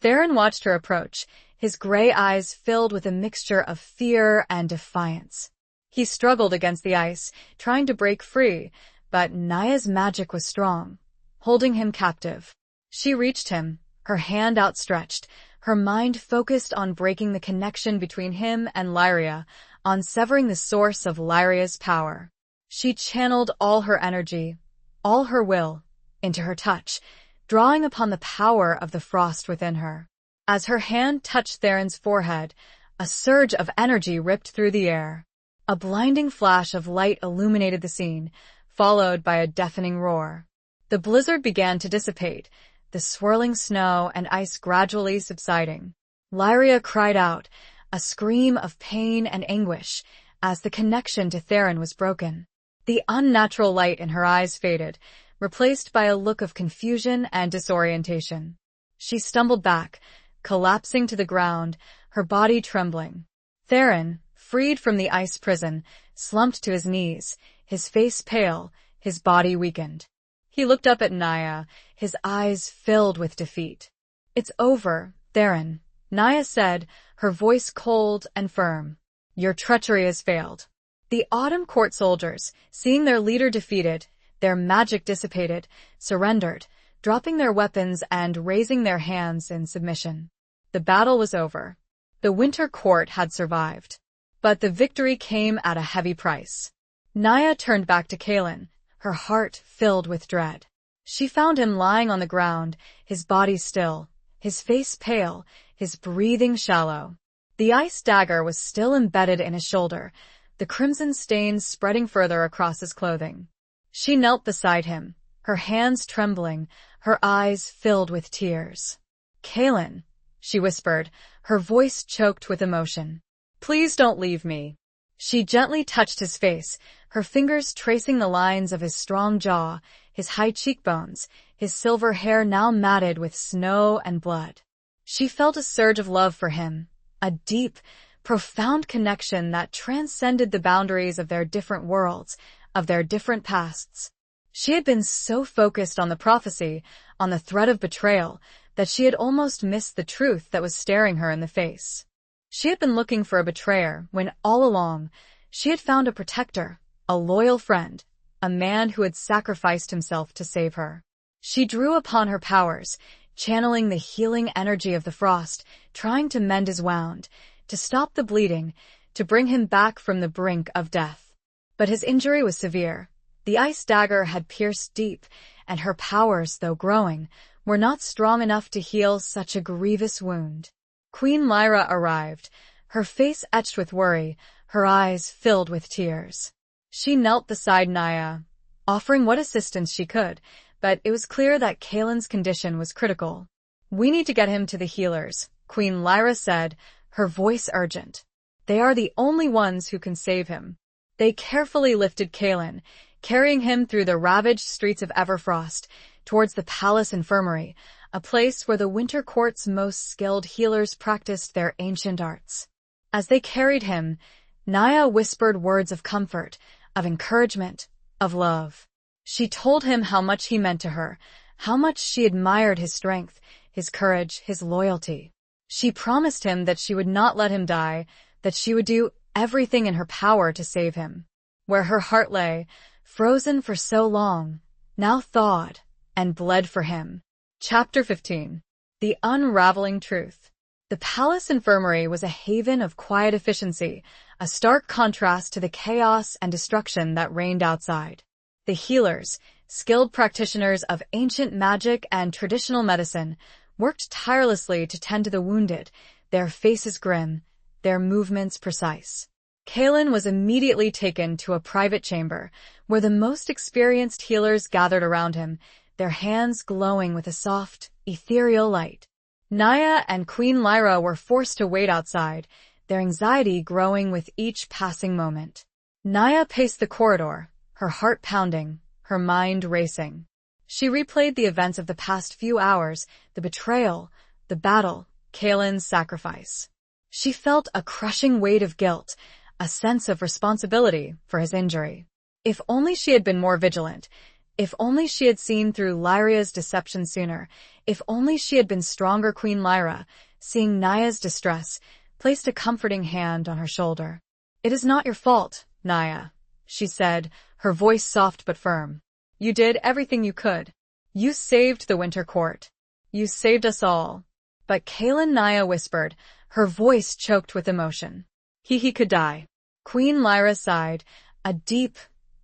A: Theron watched her approach, his gray eyes filled with a mixture of fear and defiance. He struggled against the ice, trying to break free, but Naya's magic was strong, holding him captive. She reached him, her hand outstretched, her mind focused on breaking the connection between him and Lyria, on severing the source of Lyria's power. She channeled all her energy, all her will, into her touch, drawing upon the power of the frost within her. As her hand touched Theron's forehead, a surge of energy ripped through the air. A blinding flash of light illuminated the scene, followed by a deafening roar. The blizzard began to dissipate, the swirling snow and ice gradually subsiding. Lyria cried out, a scream of pain and anguish, as the connection to Theron was broken. The unnatural light in her eyes faded, replaced by a look of confusion and disorientation. She stumbled back, collapsing to the ground, her body trembling. Theron, freed from the ice prison, slumped to his knees, his face pale, his body weakened. He looked up at Naya, his eyes filled with defeat. "It's over, Theron," Naya said, her voice cold and firm. "Your treachery has failed." The Autumn Court soldiers, seeing their leader defeated, their magic dissipated, surrendered, dropping their weapons and raising their hands in submission. The battle was over. The Winter Court had survived. But the victory came at a heavy price. Naya turned back to Kalen, her heart filled with dread. She found him lying on the ground, his body still, his face pale, his breathing shallow. The ice dagger was still embedded in his shoulder, the crimson stains spreading further across his clothing. She knelt beside him, her hands trembling, her eyes filled with tears. "Kalen," she whispered, her voice choked with emotion. "Please don't leave me." She gently touched his face, her fingers tracing the lines of his strong jaw, his high cheekbones, his silver hair now matted with snow and blood. She felt a surge of love for him, a deep, profound connection that transcended the boundaries of their different worlds, of their different pasts. She had been so focused on the prophecy, on the threat of betrayal, that she had almost missed the truth that was staring her in the face. She had been looking for a betrayer when, all along, she had found a protector, a loyal friend, a man who had sacrificed himself to save her. She drew upon her powers, channeling the healing energy of the frost, trying to mend his wound, to stop the bleeding, to bring him back from the brink of death. But his injury was severe. The ice dagger had pierced deep, and her powers, though growing, were not strong enough to heal such a grievous wound. Queen Lyra arrived, her face etched with worry, her eyes filled with tears. She knelt beside Naya, offering what assistance she could, but it was clear that Kalen's condition was critical. "We need to get him to the healers," Queen Lyra said, her voice urgent. "They are the only ones who can save him." They carefully lifted Kalen, carrying him through the ravaged streets of Everfrost, towards the palace infirmary, a place where the Winter Court's most skilled healers practiced their ancient arts. As they carried him, Naya whispered words of comfort, of encouragement, of love. She told him how much he meant to her, how much she admired his strength, his courage, his loyalty. She promised him that she would not let him die, that she would do everything in her power to save him. Where her heart lay, frozen for so long, now thawed and bled for him. Chapter 15. The Unraveling Truth. The palace infirmary was a haven of quiet efficiency, a stark contrast to the chaos and destruction that reigned outside. The healers, skilled practitioners of ancient magic and traditional medicine, worked tirelessly to tend to the wounded, their faces grim, their movements precise. Kaelin was immediately taken to a private chamber, where the most experienced healers gathered around him, their hands glowing with a soft, ethereal light. Naya and Queen Lyra were forced to wait outside, their anxiety growing with each passing moment. Naya paced the corridor, her heart pounding, her mind racing. She replayed the events of the past few hours, the betrayal, the battle, Kaelin's sacrifice. She felt a crushing weight of guilt, a sense of responsibility for his injury. If only she had been more vigilant. If only she had seen through Lyra's deception sooner. If only she had been stronger. Queen Lyra, seeing Naya's distress, placed a comforting hand on her shoulder. "It is not your fault, Naya," she said, her voice soft but firm. "You did everything you could. You saved the Winter Court. You saved us all." But Kaelin, Naya whispered, her voice choked with emotion. He could die." Queen Lyra sighed, a deep,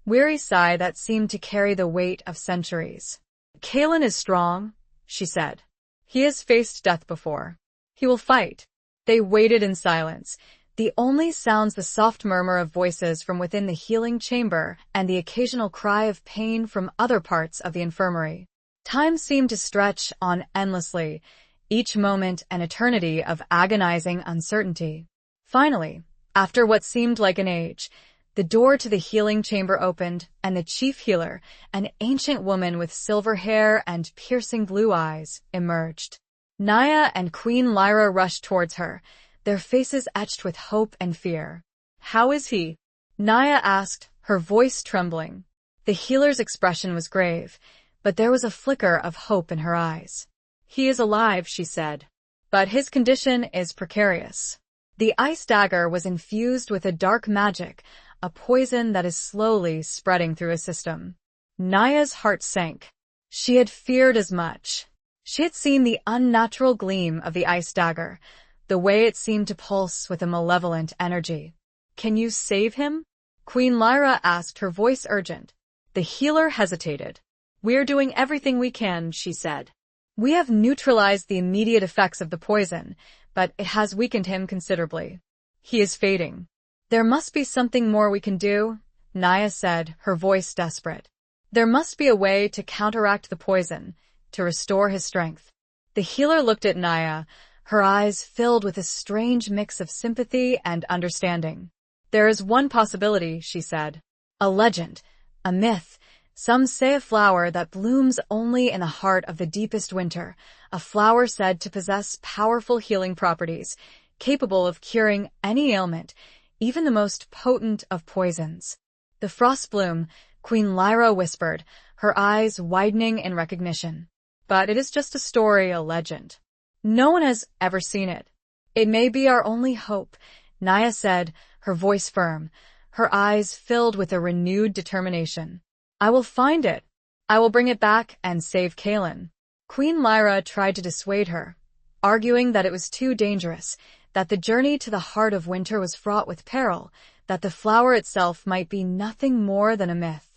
A: weary sigh that seemed to carry the weight of centuries. "Kaelin is strong," she said. "He has faced death before. He will fight." They waited in silence, the only sounds the soft murmur of voices from within the healing chamber and the occasional cry of pain from other parts of the infirmary. Time seemed to stretch on endlessly, each moment an eternity of agonizing uncertainty. Finally, after what seemed like an age, the door to the healing chamber opened, and the chief healer, an ancient woman with silver hair and piercing blue eyes, emerged. Naya and Queen Lyra rushed towards her, their faces etched with hope and fear. "How is he?" Naya asked, her voice trembling. The healer's expression was grave, but there was a flicker of hope in her eyes. "He is alive," she said. "But his condition is precarious." The ice dagger was infused with a dark magic, a poison that is slowly spreading through his system. Naya's heart sank. She had feared as much. She had seen the unnatural gleam of the ice dagger, the way it seemed to pulse with a malevolent energy. "Can you save him?" Queen Lyra asked, her voice urgent. The healer hesitated. "We're doing everything we can," she said. "We have neutralized the immediate effects of the poison, but it has weakened him considerably. He is fading." "There must be something more we can do," Naya said, her voice desperate. "There must be a way to counteract the poison, to restore his strength." The healer looked at Naya, her eyes filled with a strange mix of sympathy and understanding. "There is one possibility," she said. "A legend, a myth. Some say a flower that blooms only in the heart of the deepest winter, a flower said to possess powerful healing properties, capable of curing any ailment, even the most potent of poisons." "The frost bloom," Queen Lyra whispered, her eyes widening in recognition. "But it is just a story, a legend. No one has ever seen it." "It may be our only hope," Naya said, her voice firm, her eyes filled with a renewed determination. "I will find it. I will bring it back and save Kaelin." Queen Lyra tried to dissuade her, arguing that it was too dangerous, that the journey to the heart of winter was fraught with peril, that the flower itself might be nothing more than a myth.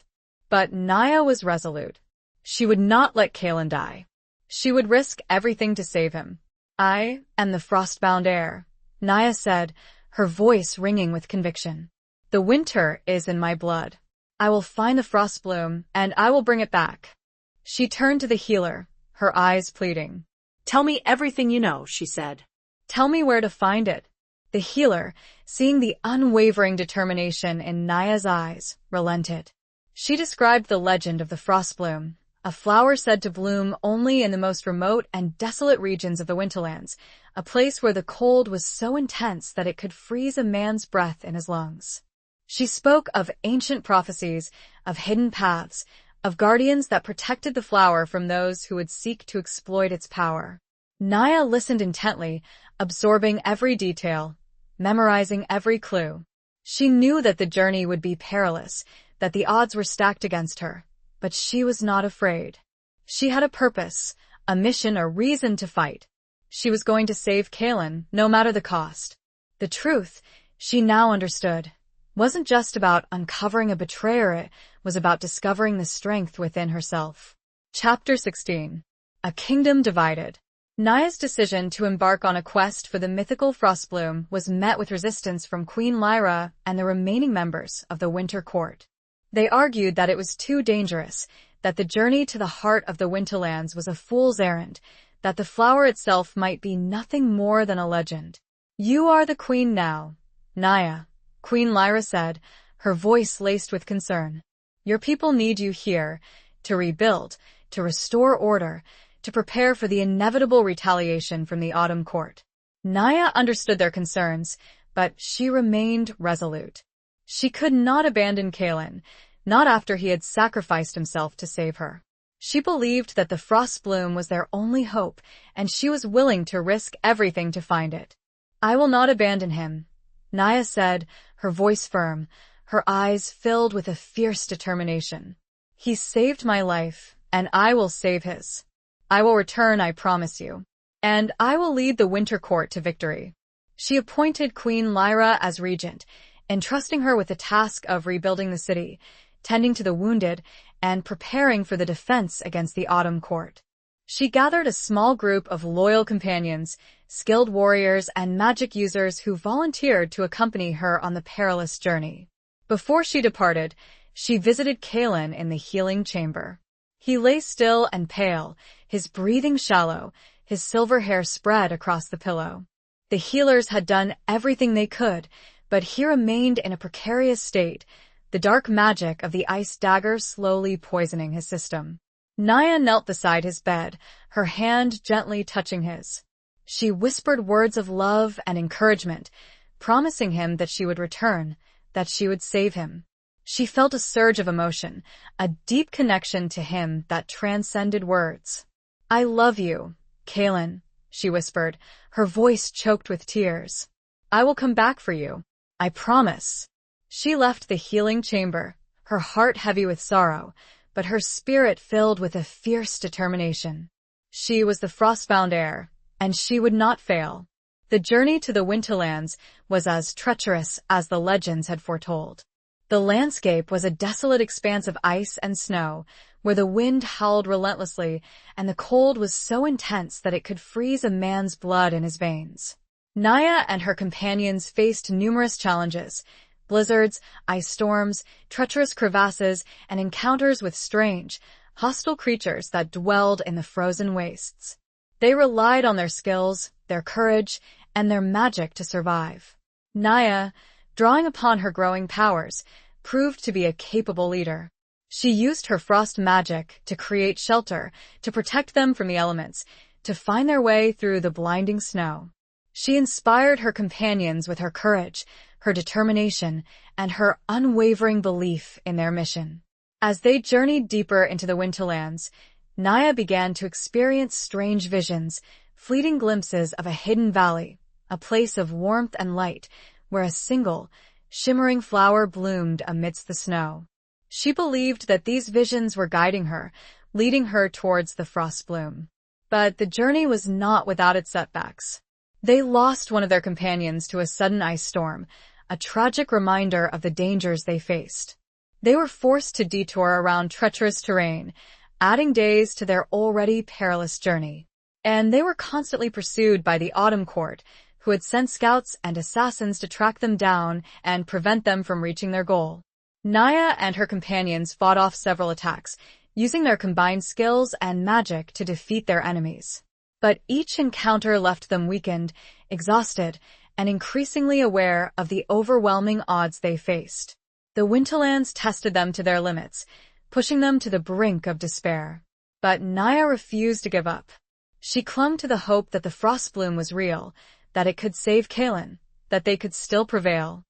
A: But Naya was resolute. She would not let Kaelin die. She would risk everything to save him. "I am the Frostbound heir," Naya said, her voice ringing with conviction. "The winter is in my blood. I will find the frost bloom, and I will bring it back." She turned to the healer, her eyes pleading.
B: "Tell me everything you know," she said.
A: "Tell me where to find it." The healer, seeing the unwavering determination in Naya's eyes, relented. She described the legend of the frost bloom, a flower said to bloom only in the most remote and desolate regions of the Winterlands, a place where the cold was so intense that it could freeze a man's breath in his lungs. She spoke of ancient prophecies, of hidden paths, of guardians that protected the flower from those who would seek to exploit its power. Naya listened intently, absorbing every detail, memorizing every clue. She knew that the journey would be perilous, that the odds were stacked against her, but she was not afraid. She had a purpose, a mission, a reason to fight. She was going to save Kaelin, no matter the cost. The truth, she now understood, wasn't just about uncovering a betrayer, it was about discovering the strength within herself. Chapter 16. A Kingdom Divided. Naya's decision to embark on a quest for the mythical Frostbloom was met with resistance from Queen Lyra and the remaining members of the Winter Court. They argued that it was too dangerous, that the journey to the heart of the Winterlands was a fool's errand, that the flower itself might be nothing more than a legend. "You are the queen now, Naya," Queen Lyra said, her voice laced with concern. "Your people need you here, to rebuild, to restore order, to prepare for the inevitable retaliation from the Autumn Court." Naya understood their concerns, but she remained resolute. She could not abandon Kaelin, not after he had sacrificed himself to save her. She believed that the Frostbloom was their only hope, and she was willing to risk everything to find it. "I will not abandon him," Naya said, her voice firm, her eyes filled with a fierce determination. "He saved my life, and I will save his. I will return, I promise you. And I will lead the Winter Court to victory." She appointed Queen Lyra as regent, entrusting her with the task of rebuilding the city, tending to the wounded, and preparing for the defense against the Autumn Court. She gathered a small group of loyal companions, skilled warriors, and magic users who volunteered to accompany her on the perilous journey. Before she departed, she visited Kaelin in the healing chamber. He lay still and pale, his breathing shallow, his silver hair spread across the pillow. The healers had done everything they could, but he remained in a precarious state, the dark magic of the ice dagger slowly poisoning his system. Naya knelt beside his bed, her hand gently touching his. She whispered words of love and encouragement, promising him that she would return, that she would save him. She felt a surge of emotion, a deep connection to him that transcended words. "I love you, Kaelin," she whispered, her voice choked with tears. "I will come back for you. I promise." She left the healing chamber, her heart heavy with sorrow, but her spirit filled with a fierce determination. She was the Frostbound heir, and she would not fail. The journey to the Winterlands was as treacherous as the legends had foretold. The landscape was a desolate expanse of ice and snow, where the wind howled relentlessly, and the cold was so intense that it could freeze a man's blood in his veins. Naya and her companions faced numerous challenges: blizzards, ice storms, treacherous crevasses, and encounters with strange, hostile creatures that dwelled in the frozen wastes. They relied on their skills, their courage, and their magic to survive. Naya, drawing upon her growing powers, proved to be a capable leader. She used her frost magic to create shelter, to protect them from the elements, to find their way through the blinding snow. She inspired her companions with her courage, her determination, and her unwavering belief in their mission. As they journeyed deeper into the Winterlands, Naya began to experience strange visions, fleeting glimpses of a hidden valley, a place of warmth and light, where a single, shimmering flower bloomed amidst the snow. She believed that these visions were guiding her, leading her towards the Frostbloom. But the journey was not without its setbacks. They lost one of their companions to a sudden ice storm, a tragic reminder of the dangers they faced. They were forced to detour around treacherous terrain, adding days to their already perilous journey. And they were constantly pursued by the Autumn Court, who had sent scouts and assassins to track them down and prevent them from reaching their goal. Naya and her companions fought off several attacks, using their combined skills and magic to defeat their enemies. But each encounter left them weakened, exhausted, and increasingly aware of the overwhelming odds they faced. The Winterlands tested them to their limits, pushing them to the brink of despair. But Naya refused to give up. She clung to the hope that the Frostbloom was real, that it could save Kaelin, that they could still prevail.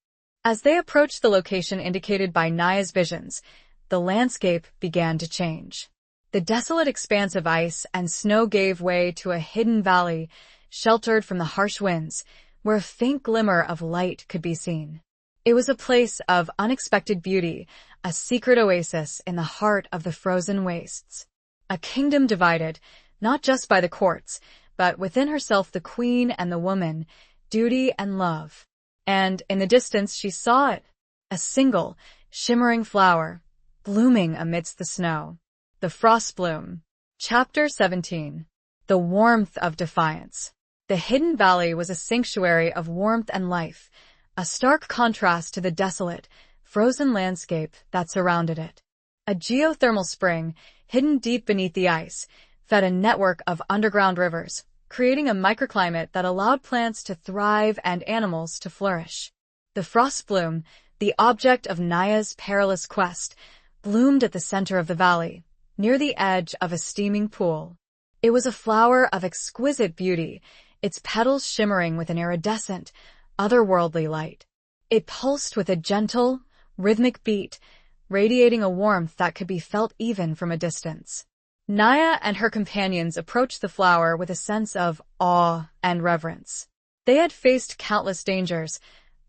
A: As they approached the location indicated by Naya's visions, the landscape began to change. The desolate expanse of ice and snow gave way to a hidden valley, sheltered from the harsh winds, where a faint glimmer of light could be seen. It was a place of unexpected beauty, a secret oasis in the heart of the frozen wastes. A kingdom divided, not just by the courts, but within herself the queen and the woman, duty and love. And in the distance she saw it, a single, shimmering flower, blooming amidst the snow. The Frostbloom. Chapter 17. The Warmth of Defiance. The hidden valley was a sanctuary of warmth and life, a stark contrast to the desolate, frozen landscape that surrounded it. A geothermal spring, hidden deep beneath the ice, fed a network of underground rivers, creating a microclimate that allowed plants to thrive and animals to flourish. The Frostbloom, the object of Naya's perilous quest, bloomed at the center of the valley, near the edge of a steaming pool. It was a flower of exquisite beauty, its petals shimmering with an iridescent, otherworldly light. It pulsed with a gentle, rhythmic beat, radiating a warmth that could be felt even from a distance. Naya and her companions approached the flower with a sense of awe and reverence. They had faced countless dangers,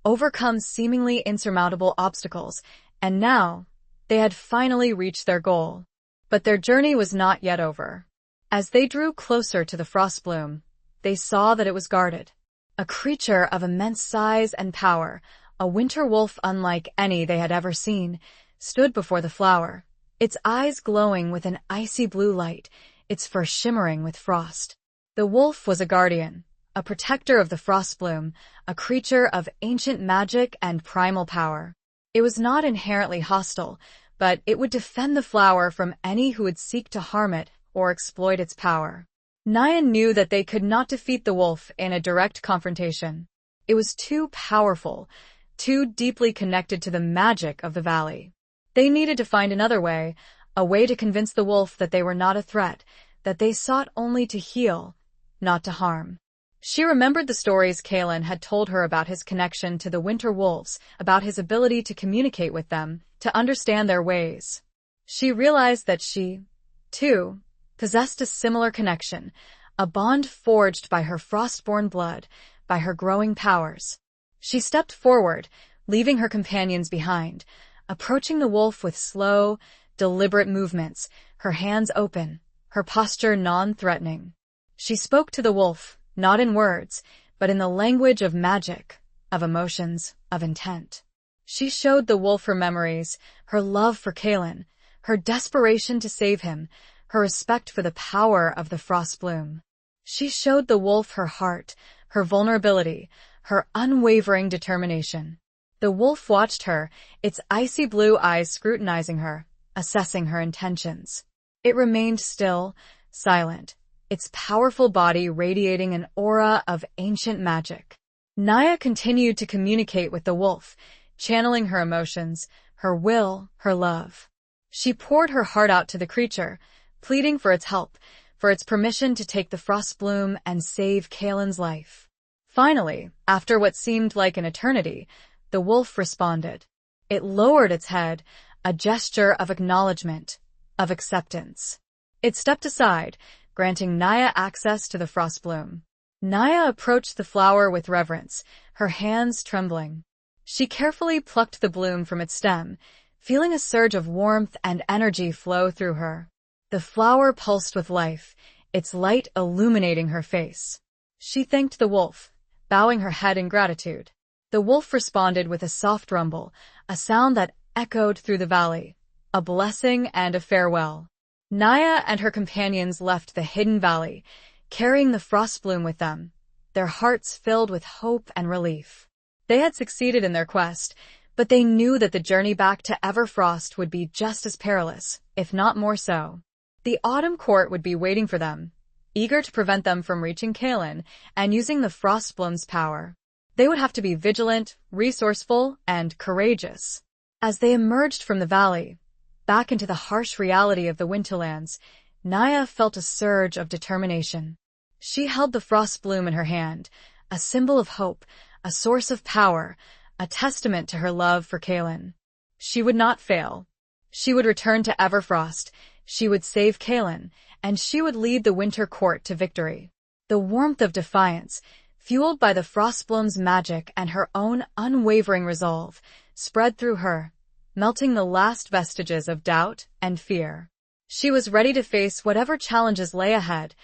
A: overcome seemingly insurmountable obstacles, and now they had finally reached their goal. But their journey was not yet over. As they drew closer to the Frostbloom, they saw that it was guarded. A creature of immense size and power, a winter wolf unlike any they had ever seen, stood before the flower, its eyes glowing with an icy blue light, its fur shimmering with frost. The wolf was a guardian, a protector of the Frostbloom, a creature of ancient magic and primal power. It was not inherently hostile, but it would defend the flower from any who would seek to harm it or exploit its power. Naya knew that they could not defeat the wolf in a direct confrontation. It was too powerful, too deeply connected to the magic of the valley. They needed to find another way, a way to convince the wolf that they were not a threat, that they sought only to heal, not to harm. She remembered the stories Kalen had told her about his connection to the winter wolves, about his ability to communicate with them, to understand their ways. She realized that she, too, possessed a similar connection, a bond forged by her frostborn blood, by her growing powers. She stepped forward, leaving her companions behind, approaching the wolf with slow, deliberate movements, her hands open, her posture non-threatening. She spoke to the wolf, not in words, but in the language of magic, of emotions, of intent. She showed the wolf her memories, her love for Kalen, her desperation to save him, her respect for the power of the Frostbloom. She showed the wolf her heart, her vulnerability, her unwavering determination. The wolf watched her, its icy blue eyes scrutinizing her, assessing her intentions. It remained still, silent, its powerful body radiating an aura of ancient magic. Naya continued to communicate with the wolf, channeling her emotions, her will, her love. She poured her heart out to the creature, pleading for its help, for its permission to take the Frostbloom and save Kalen's life. Finally, after what seemed like an eternity, the wolf responded. It lowered its head, a gesture of acknowledgement, of acceptance. It stepped aside, granting Naya access to the Frostbloom. Naya approached the flower with reverence, her hands trembling. She carefully plucked the bloom from its stem, feeling a surge of warmth and energy flow through her. The flower pulsed with life, its light illuminating her face. She thanked the wolf, bowing her head in gratitude. The wolf responded with a soft rumble, a sound that echoed through the valley, a blessing and a farewell. Naya and her companions left the hidden valley, carrying the Frostbloom with them, their hearts filled with hope and relief. They had succeeded in their quest, but they knew that the journey back to Everfrost would be just as perilous, if not more so. The Autumn Court would be waiting for them, eager to prevent them from reaching Kalen and using the Frostbloom's power. They would have to be vigilant, resourceful, and courageous. As they emerged from the valley, back into the harsh reality of the Winterlands, Naya felt a surge of determination. She held the Frostbloom in her hand, a symbol of hope, a source of power, a testament to her love for Kalen. She would not fail. She would return to Everfrost, She would save Kaelin, and she would lead the Winter Court to victory. The warmth of defiance, fueled by the Frostbloom's magic and her own unwavering resolve, spread through her, melting the last vestiges of doubt and fear. She was ready to face whatever challenges lay ahead,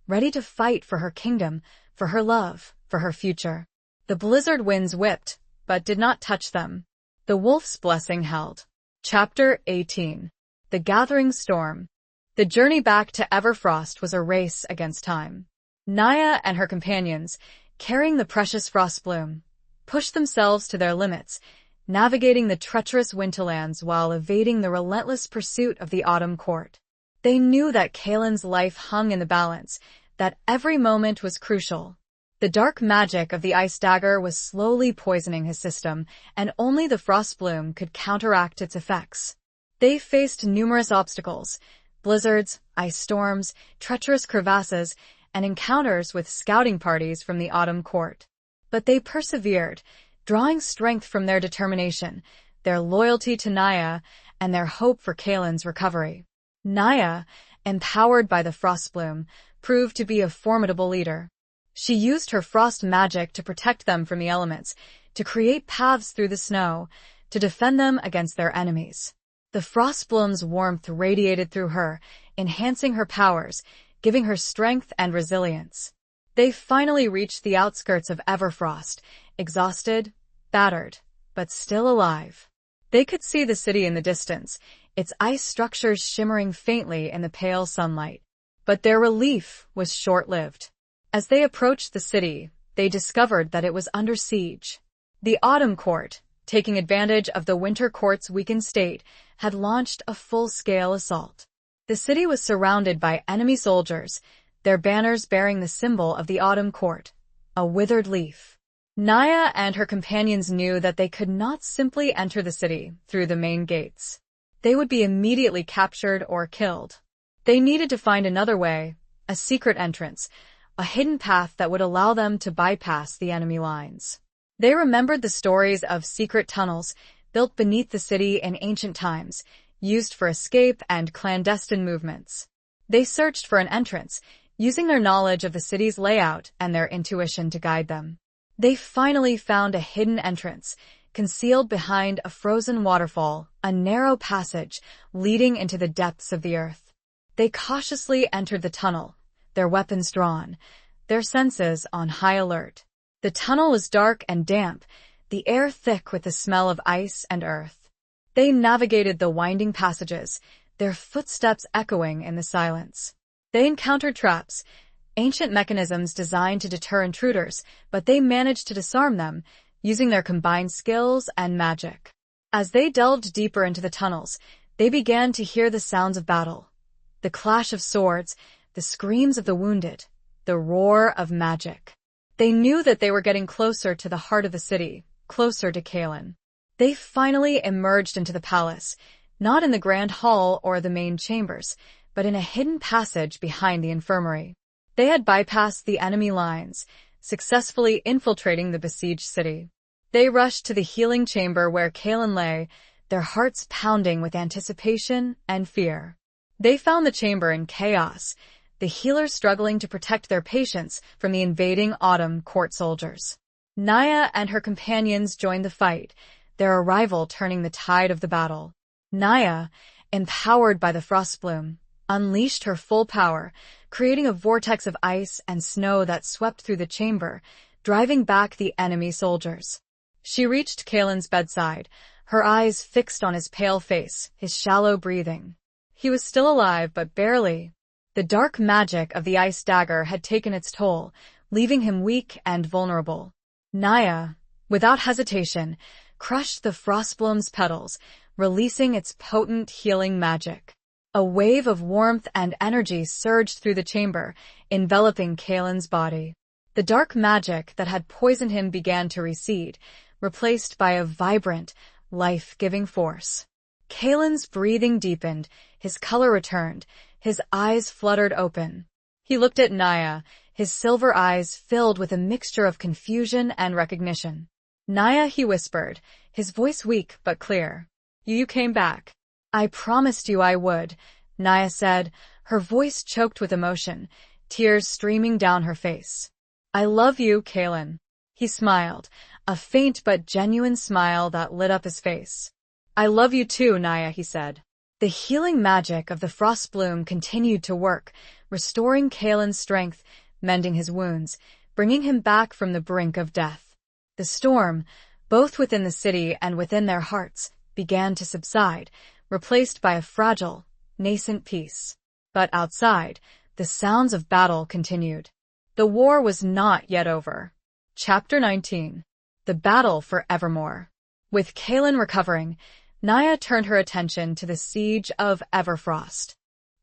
A: ready to fight for her kingdom, for her love, for her future. The blizzard winds whipped, but did not touch them. The wolf's blessing held. Chapter 18. The Gathering Storm. The journey back to Everfrost was a race against time. Naya and her companions, carrying the precious Frostbloom, pushed themselves to their limits, navigating the treacherous Winterlands while evading the relentless pursuit of the Autumn Court. They knew that Kaelin's life hung in the balance, that every moment was crucial. The dark magic of the ice dagger was slowly poisoning his system, and only the Frostbloom could counteract its effects. They faced numerous obstacles: blizzards, ice storms, treacherous crevasses, and encounters with scouting parties from the Autumn Court. But they persevered, drawing strength from their determination, their loyalty to Naya, and their hope for Kaelin's recovery. Naya, empowered by the Frostbloom, proved to be a formidable leader. She used her frost magic to protect them from the elements, to create paths through the snow, to defend them against their enemies. The Frostbloom's warmth radiated through her, enhancing her powers, giving her strength and resilience. They finally reached the outskirts of Everfrost, exhausted, battered, but still alive. They could see the city in the distance, its ice structures shimmering faintly in the pale sunlight. But their relief was short-lived. As they approached the city, they discovered that it was under siege. The Autumn Court, taking advantage of the Winter Court's weakened state, had launched a full-scale assault. The city was surrounded by enemy soldiers, their banners bearing the symbol of the Autumn Court, a withered leaf. Naya and her companions knew that they could not simply enter the city through the main gates. They would be immediately captured or killed. They needed to find another way, a secret entrance, a hidden path that would allow them to bypass the enemy lines. They remembered the stories of secret tunnels built beneath the city in ancient times, used for escape and clandestine movements. They searched for an entrance, using their knowledge of the city's layout and their intuition to guide them. They finally found a hidden entrance, concealed behind a frozen waterfall, a narrow passage leading into the depths of the earth. They cautiously entered the tunnel, their weapons drawn, their senses on high alert. The tunnel was dark and damp, the air thick with the smell of ice and earth. They navigated the winding passages, their footsteps echoing in the silence. They encountered traps, ancient mechanisms designed to deter intruders, but they managed to disarm them, using their combined skills and magic. As they delved deeper into the tunnels, they began to hear the sounds of battle. The clash of swords, the screams of the wounded, the roar of magic. They knew that they were getting closer to the heart of the city, closer to Kaelin. They finally emerged into the palace, not in the grand hall or the main chambers, but in a hidden passage behind the infirmary. They had bypassed the enemy lines, successfully infiltrating the besieged city. They rushed to the healing chamber where Kaelin lay, their hearts pounding with anticipation and fear. They found the chamber in chaos, the healers struggling to protect their patients from the invading Autumn Court soldiers. Naya and her companions joined the fight, their arrival turning the tide of the battle. Naya, empowered by the Frostbloom, unleashed her full power, creating a vortex of ice and snow that swept through the chamber, driving back the enemy soldiers. She reached Kaelin's bedside, her eyes fixed on his pale face, his shallow breathing. He was still alive, but barely. The dark magic of the ice dagger had taken its toll, leaving him weak and vulnerable. Naya, without hesitation, crushed the Frostbloom's petals, releasing its potent healing magic. A wave of warmth and energy surged through the chamber, enveloping Kaelin's body. The dark magic that had poisoned him began to recede, replaced by a vibrant, life-giving force. Kaelin's breathing deepened, his color returned, his eyes fluttered open. He looked at Naya, his silver eyes filled with a mixture of confusion and recognition. "Naya," he whispered, his voice weak but clear. You came back. I promised you I would," Naya said, her voice choked with emotion, tears streaming down her face. I love you, Kaelin. He smiled, a faint but genuine smile that lit up his face. I love you too, Naya, he said. The healing magic of the frost bloom continued to work, restoring Kaelin's strength, mending his wounds, bringing him back from the brink of death. The storm, both within the city and within their hearts, began to subside, replaced by a fragile, nascent peace. But outside, the sounds of battle continued. The war was not yet over. Chapter 19. The Battle for Evermore. With Kaelin recovering, Naya turned her attention to the siege of Everfrost.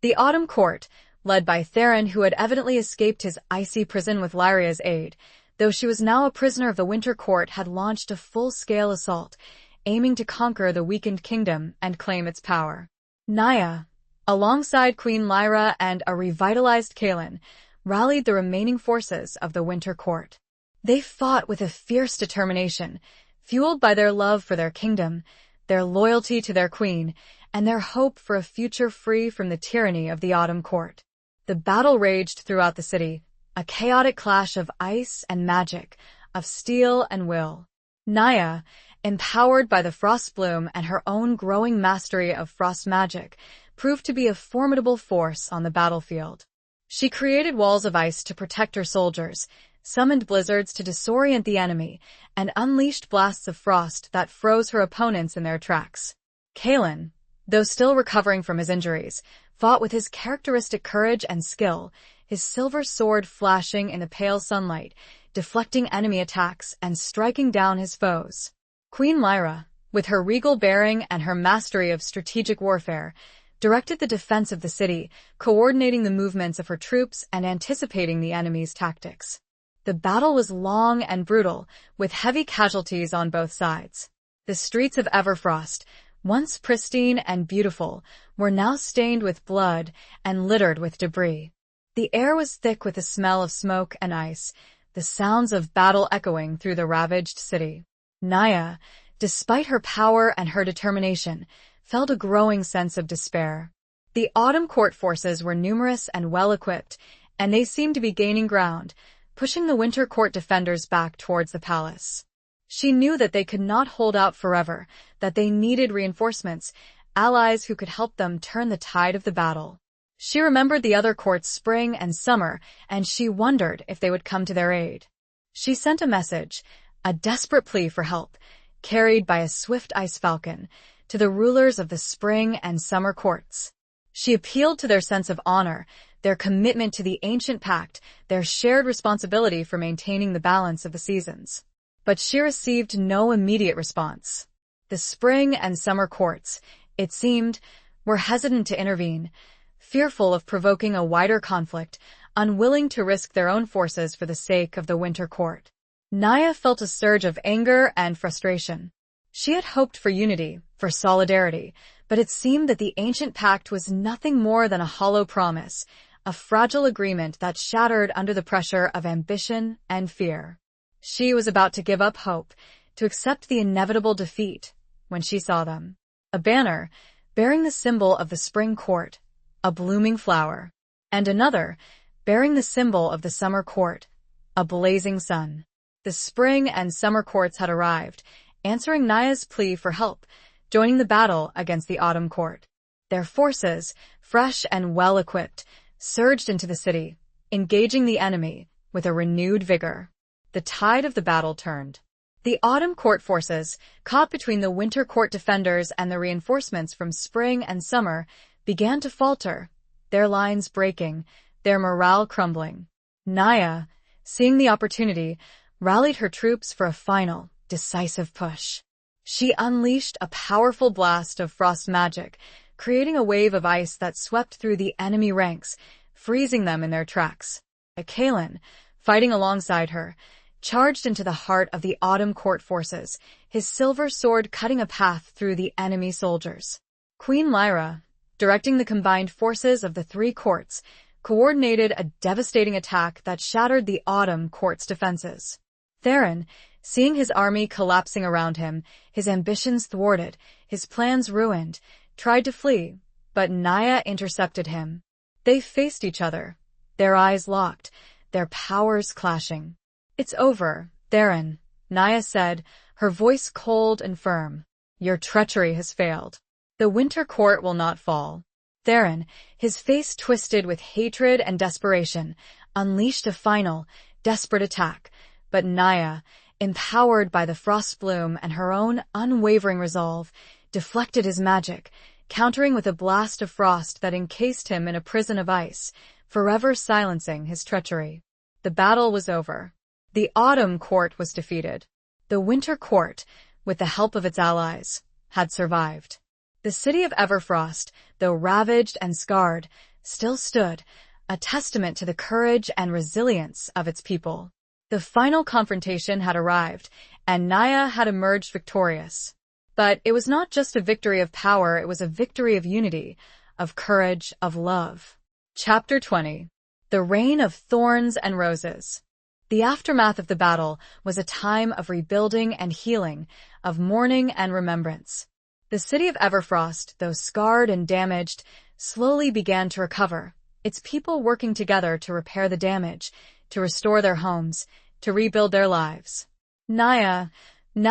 A: The Autumn Court, led by Theron, who had evidently escaped his icy prison with Lyria's aid, though she was now a prisoner of the Winter Court, had launched a full-scale assault, aiming to conquer the weakened kingdom and claim its power. Naya, alongside Queen Lyra and a revitalized Kaelin, rallied the remaining forces of the Winter Court. They fought with a fierce determination, fueled by their love for their kingdom, their loyalty to their queen, and their hope for a future free from the tyranny of the Autumn Court. The battle raged throughout the city, a chaotic clash of ice and magic, of steel and will. Naya, empowered by the frost bloom and her own growing mastery of frost magic, proved to be a formidable force on the battlefield. She created walls of ice to protect her soldiers, summoned blizzards to disorient the enemy, and unleashed blasts of frost that froze her opponents in their tracks. Kaelin, though still recovering from his injuries, fought with his characteristic courage and skill, his silver sword flashing in the pale sunlight, deflecting enemy attacks and striking down his foes. Queen Lyra, with her regal bearing and her mastery of strategic warfare, directed the defense of the city, coordinating the movements of her troops and anticipating the enemy's tactics. The battle was long and brutal, with heavy casualties on both sides. The streets of Everfrost, once pristine and beautiful, were now stained with blood and littered with debris. The air was thick with the smell of smoke and ice, the sounds of battle echoing through the ravaged city. Naya, despite her power and her determination, felt a growing sense of despair. The Autumn Court forces were numerous and well-equipped, and they seemed to be gaining ground, pushing the Winter Court defenders back towards the palace. She knew that they could not hold out forever, that they needed reinforcements, allies who could help them turn the tide of the battle. She remembered the other courts Spring and Summer, and she wondered if they would come to their aid. She sent a message, a desperate plea for help, carried by a swift ice falcon, to the rulers of the Spring and Summer courts. She appealed to their sense of honor, their commitment to the ancient pact, their shared responsibility for maintaining the balance of the seasons. But she received no immediate response. The Spring and Summer courts, it seemed, were hesitant to intervene, fearful of provoking a wider conflict, unwilling to risk their own forces for the sake of the Winter Court. Naya felt a surge of anger and frustration. She had hoped for unity, for solidarity, but it seemed that the ancient pact was nothing more than a hollow promise, a fragile agreement that shattered under the pressure of ambition and fear. She was about to give up hope, to accept the inevitable defeat, when she saw them. A banner, bearing the symbol of the Spring Court, a blooming flower, and another, bearing the symbol of the Summer Court, a blazing sun. The Spring and Summer courts had arrived, answering Naya's plea for help, joining the battle against the Autumn Court. Their forces, fresh and well-equipped, surged into the city, engaging the enemy with a renewed vigor. The tide of the battle turned. The Autumn Court forces, caught between the Winter Court defenders and the reinforcements from Spring and Summer, began to falter, their lines breaking, their morale crumbling. Naya, seeing the opportunity, rallied her troops for a final, decisive push. She unleashed a powerful blast of frost magic, creating a wave of ice that swept through the enemy ranks, freezing them in their tracks. Kaelin, fighting alongside her, charged into the heart of the Autumn Court forces, his silver sword cutting a path through the enemy soldiers. Queen Lyra, directing the combined forces of the three courts, coordinated a devastating attack that shattered the Autumn Court's defenses. Theron, seeing his army collapsing around him, his ambitions thwarted, his plans ruined, tried to flee, but Naya intercepted him. They faced each other, their eyes locked, their powers clashing. "It's over, Theron," Naya said, her voice cold and firm. "Your treachery has failed. The Winter Court will not fall." Theron, his face twisted with hatred and desperation, unleashed a final, desperate attack, but Naya, empowered by the Frostbloom and her own unwavering resolve, deflected his magic, countering with a blast of frost that encased him in a prison of ice, forever silencing his treachery. The battle was over. The Autumn Court was defeated. The Winter Court, with the help of its allies, had survived. The city of Everfrost, though ravaged and scarred, still stood, a testament to the courage and resilience of its people. The final confrontation had arrived, and Naya had emerged victorious. But it was not just a victory of power, it was a victory of unity, of courage, of love. Chapter 20. The Reign of Thorns and Roses. The aftermath of the battle was a time of rebuilding and healing, of mourning and remembrance. The city of Everfrost, though scarred and damaged, slowly began to recover, its people working together to repair the damage, to restore their homes, to rebuild their lives. Naya,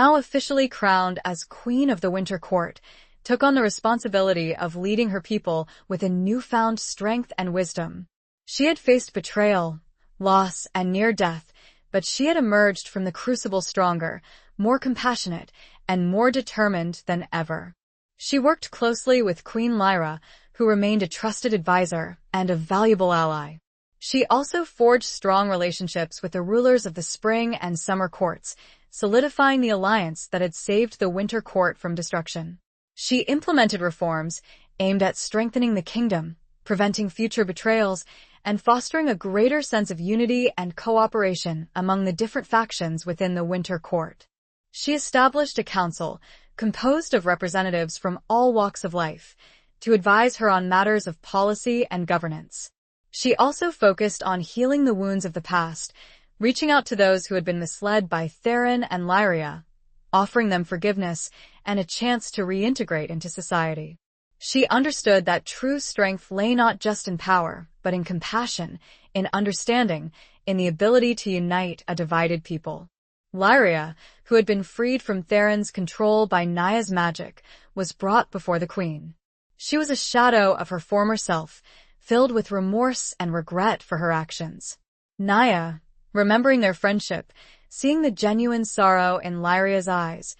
A: now officially crowned as Queen of the Winter Court, took on the responsibility of leading her people with a newfound strength and wisdom. She had faced betrayal, loss, and near death, but she had emerged from the crucible stronger, more compassionate, and more determined than ever. She worked closely with Queen Lyra, who remained a trusted advisor and a valuable ally. She also forged strong relationships with the rulers of the Spring and Summer Courts, solidifying the alliance that had saved the Winter Court from destruction. She implemented reforms aimed at strengthening the kingdom, preventing future betrayals, and fostering a greater sense of unity and cooperation among the different factions within the Winter Court. She established a council composed of representatives from all walks of life to advise her on matters of policy and governance. She also focused on healing the wounds of the past, reaching out to those who had been misled by Theron and Lyria, offering them forgiveness and a chance to reintegrate into society. She understood that true strength lay not just in power, but in compassion, in understanding, in the ability to unite a divided people. Lyria, who had been freed from Theron's control by Naya's magic, was brought before the queen. She was a shadow of her former self, filled with remorse and regret for her actions. Naya, remembering their friendship, seeing the genuine sorrow in Lyria's eyes,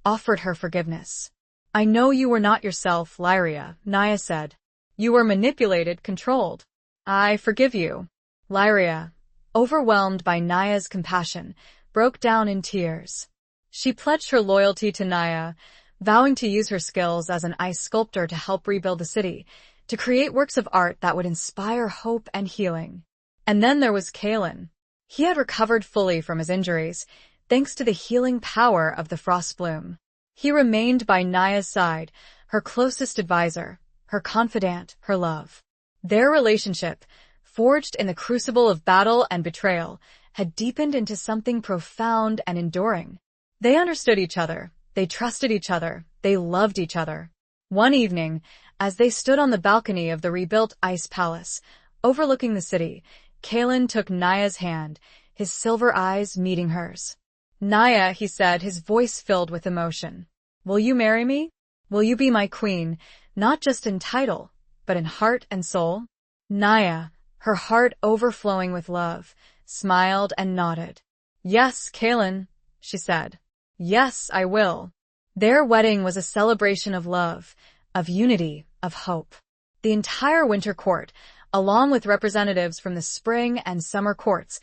A: offered her forgiveness. "I know you were not yourself, Lyria," Naya said. "You were manipulated, controlled. I forgive you." Lyria, overwhelmed by Naya's compassion, broke down in tears. She pledged her loyalty to Naya, vowing to use her skills as an ice sculptor to help rebuild the city, to create works of art that would inspire hope and healing. And then there was Kalen. He had recovered fully from his injuries, thanks to the healing power of the Frostbloom. He remained by Naya's side, her closest advisor, her confidant, her love. Their relationship, forged in the crucible of battle and betrayal, had deepened into something profound and enduring. They understood each other, they trusted each other, they loved each other. One evening, as they stood on the balcony of the rebuilt ice palace, overlooking the city, Kalen took Naya's hand, his silver eyes meeting hers. "Naya," he said, his voice filled with emotion. "Will you marry me? Will you be my queen, not just in title, but in heart and soul?" Naya, her heart overflowing with love, smiled and nodded. "Yes, Kalen," she said. "Yes, I will." Their wedding was a celebration of love, of unity, of hope. The entire Winter Court, along with representatives from the Spring and Summer Courts,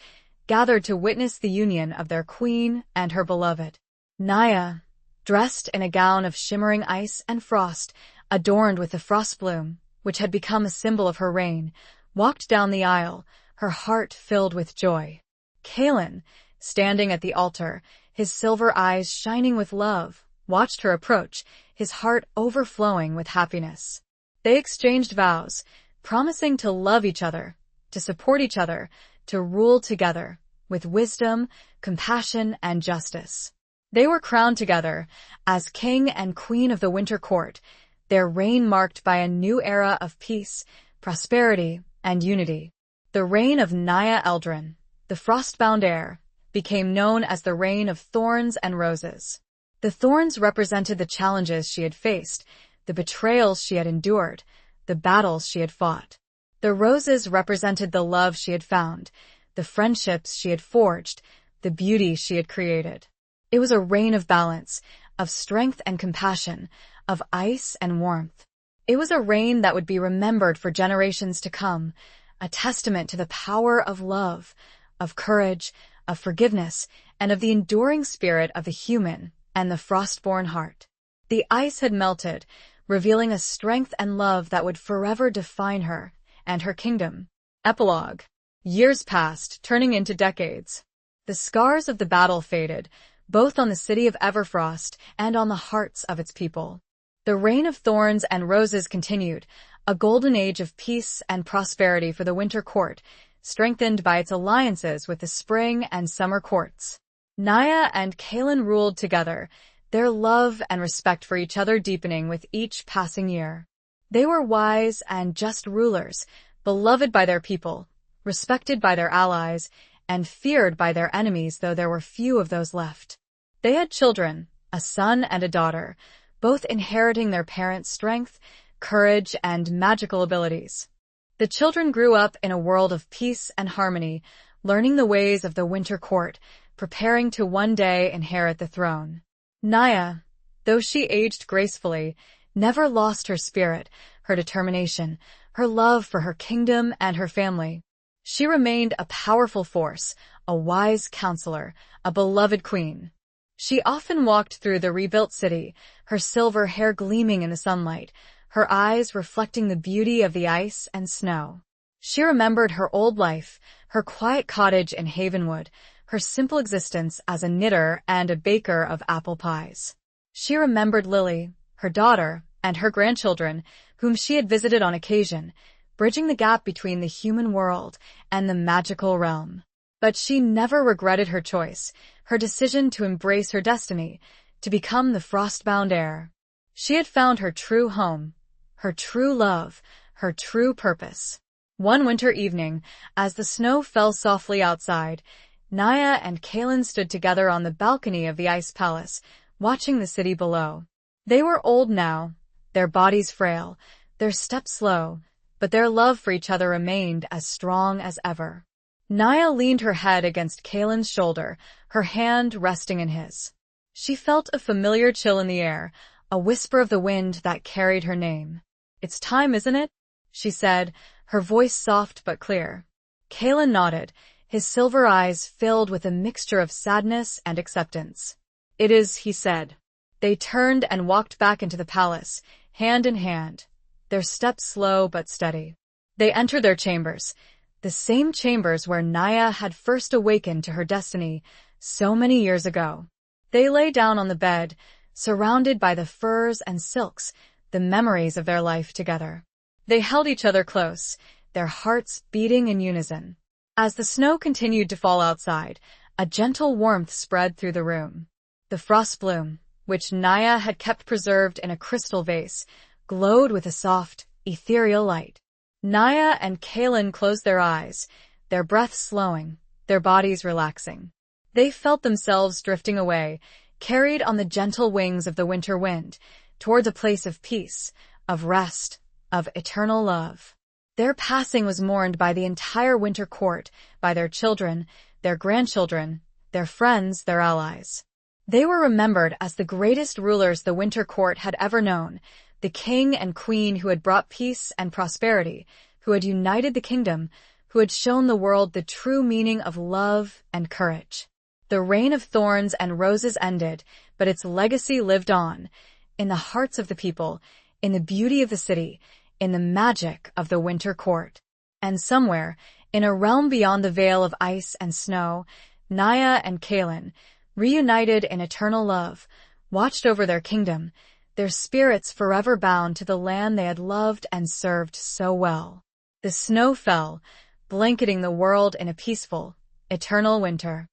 A: gathered to witness the union of their queen and her beloved. Naya, dressed in a gown of shimmering ice and frost, adorned with the Frostbloom, which had become a symbol of her reign, walked down the aisle, her heart filled with joy. Kalen, standing at the altar, his silver eyes shining with love, watched her approach, his heart overflowing with happiness. They exchanged vows, promising to love each other, to support each other, to rule together, with wisdom, compassion, and justice. They were crowned together as king and queen of the Winter Court, their reign marked by a new era of peace, prosperity, and unity. The reign of Naya Eldrin, the Frostbound heir, became known as the Reign of Thorns and Roses. The thorns represented the challenges she had faced, the betrayals she had endured, the battles she had fought. The roses represented the love she had found, the friendships she had forged, the beauty she had created. It was a reign of balance, of strength and compassion, of ice and warmth. It was a reign that would be remembered for generations to come, a testament to the power of love, of courage, of forgiveness, and of the enduring spirit of the human and the frostborn heart. The ice had melted, revealing a strength and love that would forever define her and her kingdom. Epilogue. Years passed, turning into decades. The scars of the battle faded, both on the city of Everfrost and on the hearts of its people. The reign of thorns and roses continued, a golden age of peace and prosperity for the Winter Court, strengthened by its alliances with the Spring and Summer Courts. Naya and Kaelin ruled together, their love and respect for each other deepening with each passing year. They were wise and just rulers, beloved by their people, respected by their allies, and feared by their enemies, though there were few of those left. They had children, a son and a daughter, both inheriting their parents' strength, courage, and magical abilities. The children grew up in a world of peace and harmony, learning the ways of the Winter Court, preparing to one day inherit the throne. Naya, though she aged gracefully, never lost her spirit, her determination, her love for her kingdom and her family. She remained a powerful force, a wise counselor, a beloved queen. She often walked through the rebuilt city, her silver hair gleaming in the sunlight, her eyes reflecting the beauty of the ice and snow. She remembered her old life, her quiet cottage in Havenwood, her simple existence as a knitter and a baker of apple pies. She remembered Lily, her daughter, and her grandchildren, whom she had visited on occasion, bridging the gap between the human world and the magical realm. But she never regretted her choice, her decision to embrace her destiny, to become the Frostbound heir. She had found her true home, her true love, her true purpose. One winter evening, as the snow fell softly outside, Naya and Kaelin stood together on the balcony of the Ice Palace, watching the city below. They were old now, their bodies frail, their steps slow, but their love for each other remained as strong as ever. Naya leaned her head against Kaelin's shoulder, her hand resting in his. She felt a familiar chill in the air, a whisper of the wind that carried her name. "It's time, isn't it?" she said, her voice soft but clear. Kaelin nodded, his silver eyes filled with a mixture of sadness and acceptance. "It is," he said. They turned and walked back into the palace, hand in hand, their steps slow but steady. They entered their chambers, the same chambers where Naya had first awakened to her destiny so many years ago. They lay down on the bed, surrounded by the furs and silks, the memories of their life together. They held each other close, their hearts beating in unison. As the snow continued to fall outside, a gentle warmth spread through the room. The frost bloom, which Naya had kept preserved in a crystal vase, glowed with a soft, ethereal light. Naya and Kaelin closed their eyes, their breath slowing, their bodies relaxing. They felt themselves drifting away, carried on the gentle wings of the winter wind, towards a place of peace, of rest, of eternal love. Their passing was mourned by the entire Winter Court, by their children, their grandchildren, their friends, their allies. They were remembered as the greatest rulers the Winter Court had ever known, the king and queen who had brought peace and prosperity, who had united the kingdom, who had shown the world the true meaning of love and courage. The reign of thorns and roses ended, but its legacy lived on, in the hearts of the people, in the beauty of the city, in the magic of the Winter Court. And somewhere, in a realm beyond the veil of ice and snow, Naya and Kaelin, reunited in eternal love, watched over their kingdom, their spirits forever bound to the land they had loved and served so well. The snow fell, blanketing the world in a peaceful, eternal winter.